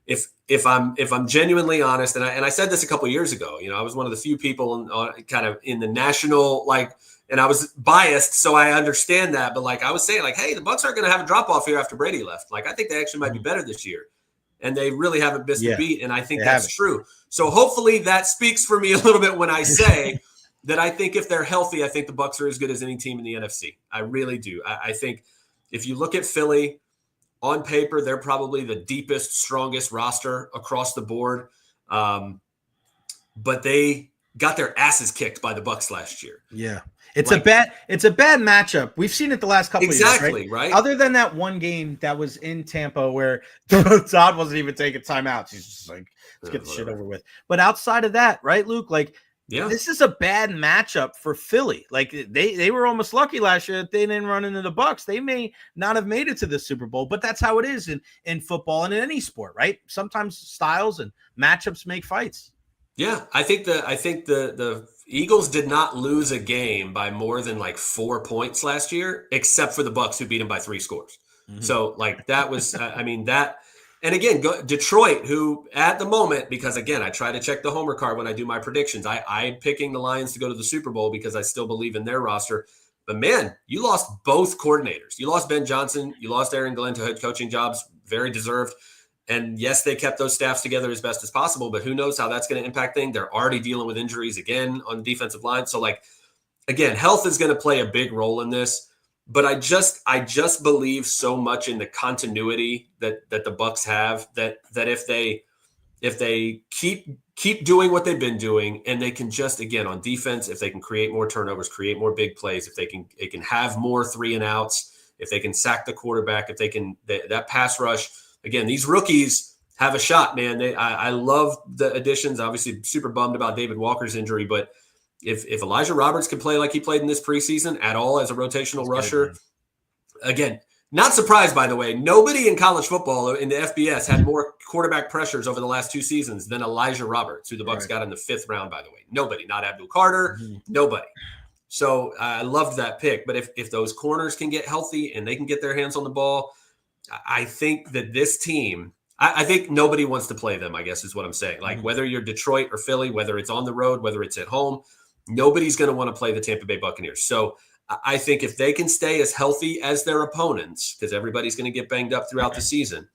if I'm genuinely honest, and I said this a couple of years ago, I was one of the few people kind of in the national, and I was biased, so I understand that. But I was saying, hey, the Bucs aren't going to have a drop off here after Brady left. I think they actually might be better this year. And they really haven't missed a beat. And I think that's true. So hopefully that speaks for me a little bit when I say that I think if they're healthy, I think the Bucs are as good as any team in the NFC. I really do. I think if you look at Philly, on paper, they're probably the deepest, strongest roster across the board. But they got their asses kicked by the Bucs last year. Yeah. It's a bad matchup. We've seen it the last couple of years, right? Other than that one game that was in Tampa where Todd wasn't even taking timeouts. He's just like, let's get the shit over with. But outside of that, right, Luke, Yeah. This is a bad matchup for Philly. Like they were almost lucky last year that they didn't run into the Bucs. They may not have made it to the Super Bowl, but that's how it is in football and in any sport, right? Sometimes styles and matchups make fights. Yeah, I think the Eagles did not lose a game by more than like 4 points last year, except for the Bucs, who beat them by 3 scores. Mm-hmm. So like that was, I mean that. And again, Detroit, who at the moment, because again, I try to check the homer card when I do my predictions. I'm picking the Lions to go to the Super Bowl because I still believe in their roster. But man, you lost both coordinators. You lost Ben Johnson. You lost Aaron Glenn to head coaching jobs, very deserved. And yes, they kept those staffs together as best as possible, but who knows how that's going to impact things. They're already dealing with injuries again on the defensive line. So like, again, health is going to play a big role in this. But I just believe so much in the continuity that the Bucs have that if they keep doing what they've been doing, and they can just, again, on defense, if they can create more turnovers, create more big plays, if they can have more 3 and outs, if they can sack the quarterback, if they can that pass rush. Again, these rookies have a shot, man. I love the additions. Obviously, super bummed about David Walker's injury, but if Elijah Roberts can play like he played in this preseason at all as a rotational rusher, again, not surprised, by the way. Nobody in college football in the FBS had more quarterback pressures over the last 2 seasons than Elijah Roberts, who the Bucs got in the 5th round, by the way. Nobody, not Abdul Carter, nobody. So I loved that pick. But if those corners can get healthy and they can get their hands on the ball, I think that this team, I think nobody wants to play them, I guess is what I'm saying. Like whether you're Detroit or Philly, whether it's on the road, whether it's at home, nobody's going to want to play the Tampa Bay Buccaneers. So I think if they can stay as healthy as their opponents, because everybody's going to get banged up throughout the season,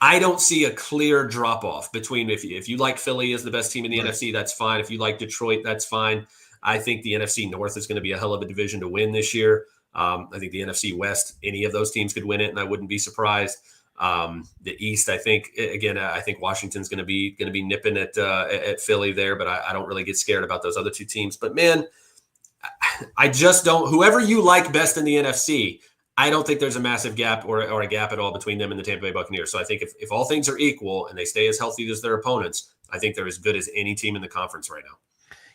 I don't see a clear drop-off between if you like Philly as the best team in the NFC, that's fine. If you like Detroit, that's fine. I think the NFC North is going to be a hell of a division to win this year. I think the NFC West, any of those teams could win it, and I wouldn't be surprised. The East, I think Washington's going to be nipping at Philly there, but I don't really get scared about those other 2 teams. But man, I just don't. Whoever you like best in the NFC, I don't think there's a massive gap or a gap at all between them and the Tampa Bay Buccaneers. So I think if all things are equal and they stay as healthy as their opponents, I think they're as good as any team in the conference right now.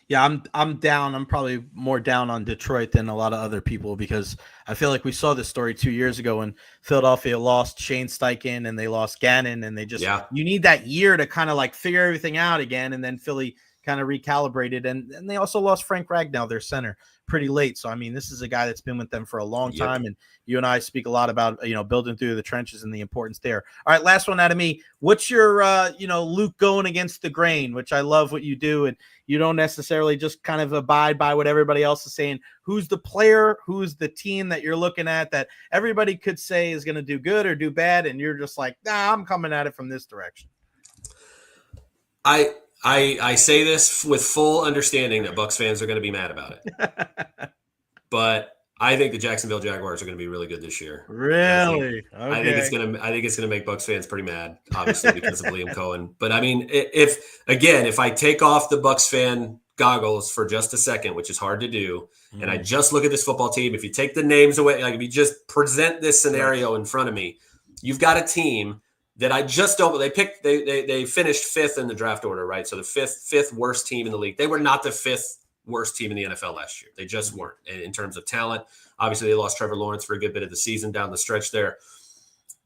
Yeah, I'm down. I'm probably more down on Detroit than a lot of other people because I feel like we saw this story 2 years ago when Philadelphia lost Shane Steichen and they lost Gannon, and they just you need that year to kind of like figure everything out again, and then Philly kind of recalibrated, and they also lost Frank Ragnow, their center, pretty late. So I mean, this is a guy that's been with them for a long time, and you and I speak a lot about building through the trenches and the importance there. All right, last one out of me. What's your Luke going against the grain, which I love what you do, and you don't necessarily just kind of abide by what everybody else is saying. Who's the player, who's the team that you're looking at that everybody could say is going to do good or do bad, and you're just like, nah, I'm coming at it from this direction? I say this with full understanding that Bucs fans are going to be mad about it, but I think the Jacksonville Jaguars are going to be really good this year. Really? I think it's going to make Bucs fans pretty mad, obviously because of Liam Cohen. But I mean, if I take off the Bucs fan goggles for just a second, which is hard to do, and I just look at this football team, if you take the names away, like if you just present this scenario in front of me, you've got a team that I just don't. They finished 5th in the draft order, right? So the fifth worst team in the league. They were not the 5th worst team in the NFL last year. They just weren't in terms of talent. Obviously, they lost Trevor Lawrence for a good bit of the season down the stretch there.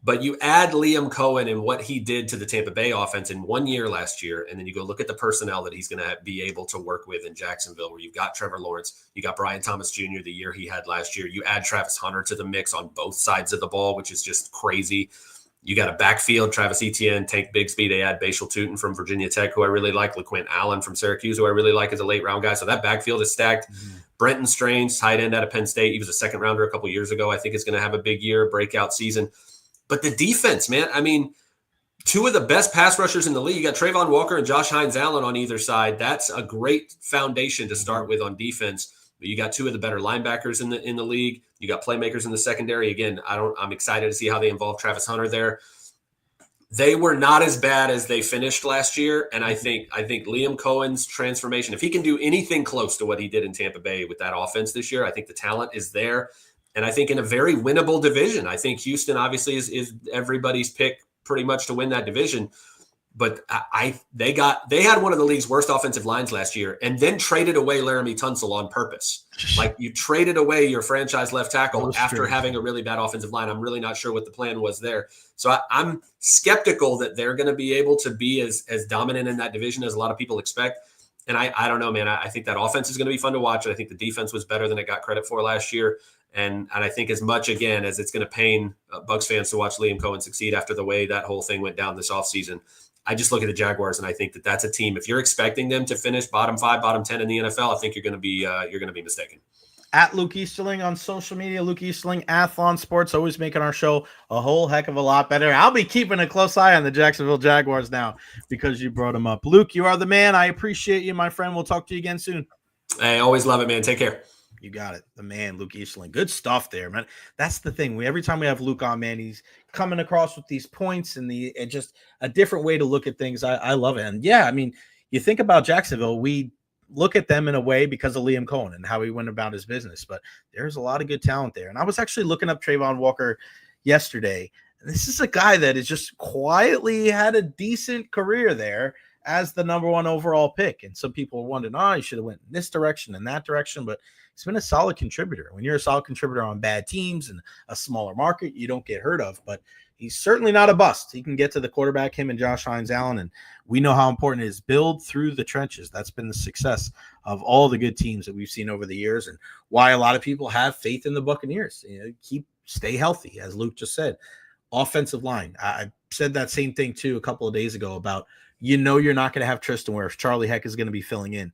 But you add Liam Cohen and what he did to the Tampa Bay offense in 1 year last year, and then you go look at the personnel that he's going to be able to work with in Jacksonville, where you've got Trevor Lawrence, you got Brian Thomas Jr. the year he had last year. You add Travis Hunter to the mix on both sides of the ball, which is just crazy. You got a backfield, Travis Etienne, Tank Bigsby. They add Bashal Tutin from Virginia Tech, who I really like. LaQuint Allen from Syracuse, who I really like as a late-round guy. So that backfield is stacked. Brenton Strange, tight end out of Penn State. He was a second-rounder a couple years ago. I think is going to have a big year, breakout season. But the defense, man, I mean, 2 of the best pass rushers in the league. You got Trayvon Walker and Josh Hines-Allen on either side. That's a great foundation to start with on defense. But you got 2 of the better linebackers in the league. You got playmakers in the secondary. Again, I'm excited to see how they involve Travis Hunter there. They were not as bad as they finished last year, and I think Liam Cohen's transformation, if he can do anything close to what he did in Tampa Bay with that offense this year, I think the talent is there. And I think in a very winnable division, I think Houston obviously is everybody's pick pretty much to win that division. But they had one of the league's worst offensive lines last year, and then traded away Laramie Tunsil on purpose. Like, you traded away your franchise left tackle after having a really bad offensive line. I'm really not sure what the plan was there. So I'm skeptical that they're going to be able to be as dominant in that division as a lot of people expect. And I don't know, man. I think that offense is going to be fun to watch. And I think the defense was better than it got credit for last year. And I think as much, again, as it's going to pain Bucs fans to watch Liam Cohen succeed after the way that whole thing went down this offseason, I just look at the Jaguars and I think that that's a team. If you're expecting them to finish bottom 5, bottom 10 in the NFL, I think you're going to be mistaken. At Luke Easterling on social media, Luke Easterling, Athlon Sports, always making our show a whole heck of a lot better. I'll be keeping a close eye on the Jacksonville Jaguars now because you brought them up. Luke, you are the man. I appreciate you, my friend. We'll talk to you again soon. Hey, always love it, man. Take care. You got it. The man, Luke Easterling. Good stuff there, man. That's the thing. Every time we have Luke on, man, he's coming across with these points and just a different way to look at things. I love it. And yeah, I mean, you think about Jacksonville, we look at them in a way because of Liam Cohen and how he went about his business, but there's a lot of good talent there. And I was actually looking up Trayvon Walker yesterday. And this is a guy that has just quietly had a decent career there as the number 1 overall pick. And some people are wondering, he should have went in this direction and that direction, but he's been a solid contributor. When you're a solid contributor on bad teams and a smaller market, you don't get heard of, but he's certainly not a bust. He can get to the quarterback, him and Josh Hines-Allen, and we know how important it is. Build through the trenches. That's been the success of all the good teams that we've seen over the years and why a lot of people have faith in the Buccaneers. Stay healthy, as Luke just said. Offensive line. I said that same thing, too, a couple of days ago about, you're not going to have Tristan Wirfs. Charlie Heck is going to be filling in.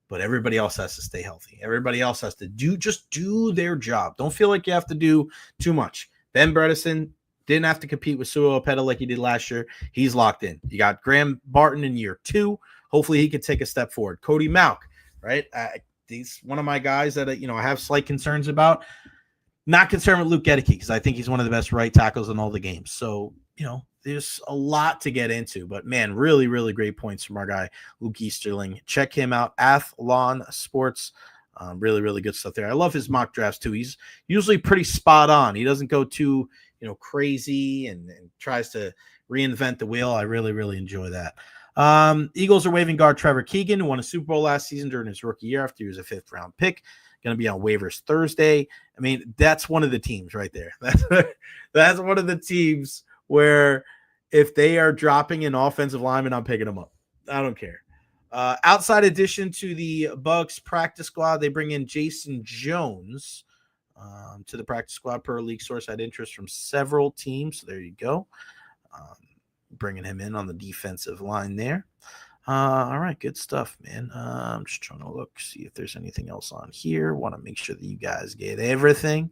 But everybody else has to stay healthy. Everybody else has to do their job. Don't feel like you have to do too much. Ben Bredesen didn't have to compete with Sua Opeta like he did last year. He's locked in. You got Graham Barton in year 2. Hopefully he can take a step forward. Cody Mauch, right? He's one of my guys that I have slight concerns about. Not concerned with Luke Gedeke because I think he's one of the best right tackles in all the games. So, there's a lot to get into, but man, really, really great points from our guy, Luke Easterling. Check him out, Athlon Sports. Really, really good stuff there. I love his mock drafts too. He's usually pretty spot on. He doesn't go too, crazy and tries to reinvent the wheel. I really, really enjoy that. Eagles are waiving guard Trevor Keegan, who won a Super Bowl last season during his rookie year after he was a 5th-round pick. Going to be on waivers Thursday. I mean, that's one of the teams right there. That's one of the teams where if they are dropping an offensive lineman, I'm picking them up. I don't care. Outside addition to the Bucs practice squad, they bring in Jason Jones to the practice squad per league source. Had interest from several teams. So there you go. Bringing him in on the defensive line there. All right, good stuff, man. I'm just trying to see if there's anything else on here. Want to make sure that you guys get everything.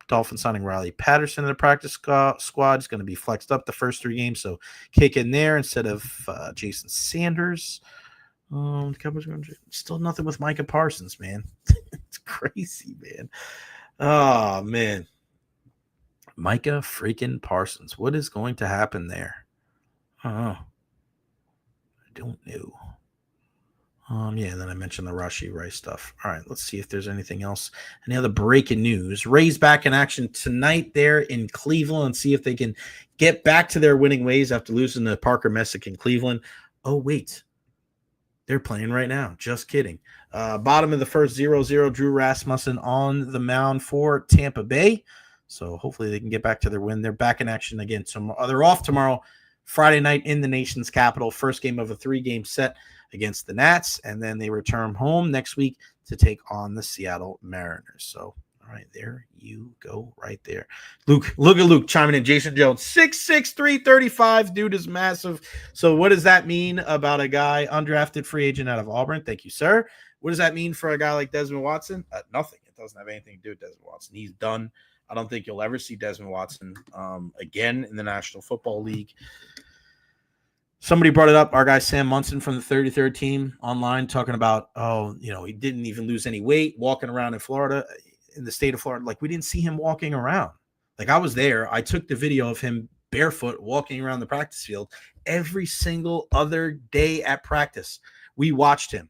Dolphins signing Riley Patterson in the practice squad. Is going to be flexed up the first 3 games, so kick in there instead of Jason Sanders. The Cowboys are going to still nothing with Micah Parsons, man. It's crazy, man. Oh man, Micah freaking Parsons. What is going to happen there? I don't know. Yeah, and then I mentioned the Rashee Rice stuff. All right, let's see if there's anything else. Any other breaking news? Rays back in action tonight there in Cleveland and see if they can get back to their winning ways after losing to Parker Messick in Cleveland. Oh, wait. They're playing right now. Just kidding. Bottom of the first 0-0, Drew Rasmussen on the mound for Tampa Bay. So hopefully they can get back to their win. They're back in action again. They're off tomorrow, Friday night in the nation's capital. First game of a 3-game set against the Nats, and then they return home next week to take on the Seattle Mariners. So, all right, there you go right there. Luke, look at Luke chiming in. Jason Jones, 6'6", 335. Dude is massive. So what does that mean about a guy, undrafted free agent out of Auburn? Thank you, sir. What does that mean for a guy like Desmond Watson? Nothing. It doesn't have anything to do with Desmond Watson. He's done. I don't think you'll ever see Desmond Watson again in the National Football League. Somebody brought it up. Our guy Sam Munson from the 33rd team online talking about, he didn't even lose any weight walking around in Florida, in the state of Florida. Like, we didn't see him walking around. Like, I was there. I took the video of him barefoot walking around the practice field every single other day at practice. We watched him,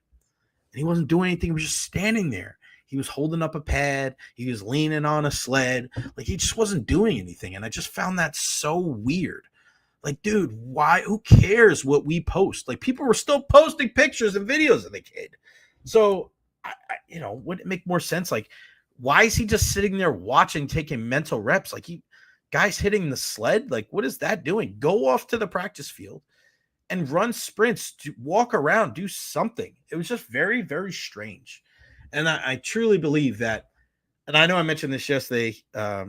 and he wasn't doing anything. He was just standing there. He was holding up a pad. He was leaning on a sled. Like, he just wasn't doing anything, and I just found that so weird. Like, dude, why? Who cares what we post? Like, people were still posting pictures and videos of the kid. So, would it make more sense? Like, why is he just sitting there watching, taking mental reps? Like, guys hitting the sled. Like, what is that doing? Go off to the practice field and run sprints, walk around, do something. It was just very, very strange. And I truly believe that. And I know I mentioned this yesterday. I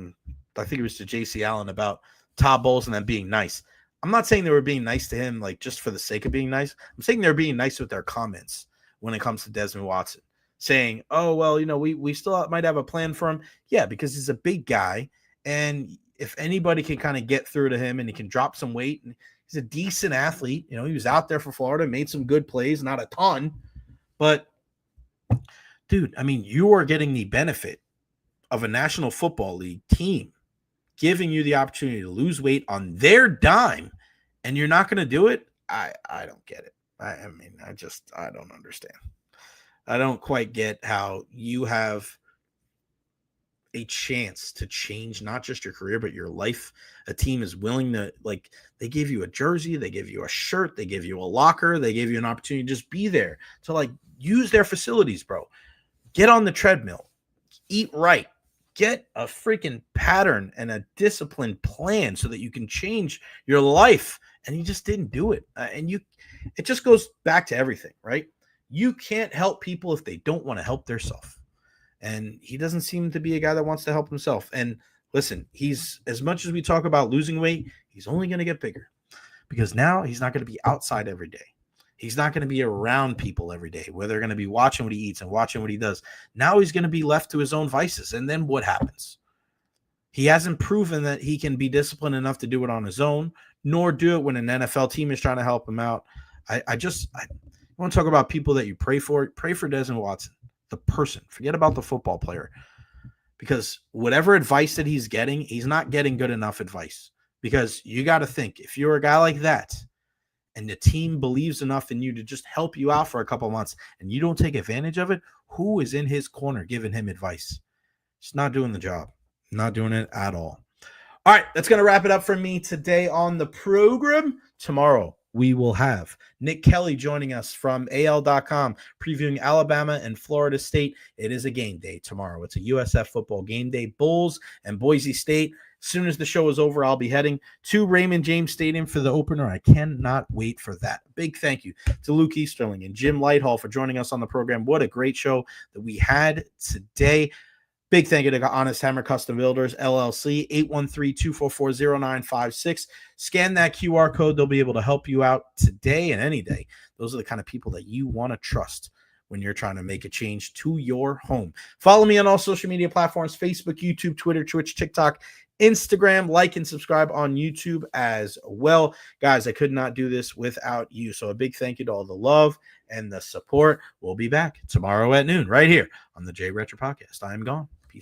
think it was to JC Allen about Todd Bowles and them being nice. I'm not saying they were being nice to him, like just for the sake of being nice. I'm saying they're being nice with their comments when it comes to Desmond Watson, saying, "Oh, well, we still might have a plan for him." Yeah, because he's a big guy, and if anybody can kind of get through to him and he can drop some weight, and he's a decent athlete. He was out there for Florida, made some good plays, not a ton, but dude, I mean, you are getting the benefit of a National Football League team giving you the opportunity to lose weight on their dime, and you're not going to do it. I don't get it. I don't understand. I don't quite get how you have a chance to change not just your career, but your life. A team is willing to, like, they give you a jersey, they give you a shirt, they give you a locker, they give you an opportunity to just be there, to like use their facilities, bro. Get on the treadmill, eat right, get a freaking pattern and a disciplined plan so that you can change your life. And he just didn't do it. It just goes back to everything, right? You can't help people if they don't want to help themselves. And he doesn't seem to be a guy that wants to help himself. And listen, he's, as much as we talk about losing weight, he's only going to get bigger, because now he's not going to be outside every day. He's not going to be around people every day where they're going to be watching what he eats and watching what he does. Now he's going to be left to his own vices. And then what happens? He hasn't proven that he can be disciplined enough to do it on his own, nor do it when an NFL team is trying to help him out. I want to talk about people that you pray for. Pray for Desmond Watson, the person. Forget about the football player, because whatever advice that he's getting, he's not getting good enough advice. Because you got to think, if you're a guy like that, and the team believes enough in you to just help you out for a couple months, and you don't take advantage of it, who is in his corner giving him advice? He's not doing the job. Not doing it at all. All right, that's going to wrap it up for me today on the program. Tomorrow, we will have Nick Kelly joining us from AL.com, previewing Alabama and Florida State. It is a game day tomorrow. It's a USF football game day. Bulls and Boise State. As soon as the show is over, I'll be heading to Raymond James Stadium for the opener. I cannot wait for that. Big thank you to Luke Easterling and Jim Lighthall for joining us on the program. What a great show that we had today. Big thank you to Honest Hammer Custom Builders, LLC, 813-244-0956. Scan that QR code. They'll be able to help you out today and any day. Those are the kind of people that you want to trust when you're trying to make a change to your home. Follow me on all social media platforms, Facebook, YouTube, Twitter, Twitch, TikTok, Instagram. Like and subscribe on YouTube as well. Guys, I could not do this without you. So a big thank you to all the love and the support. We'll be back tomorrow at noon right here on the Jay Recher Podcast. I am gone.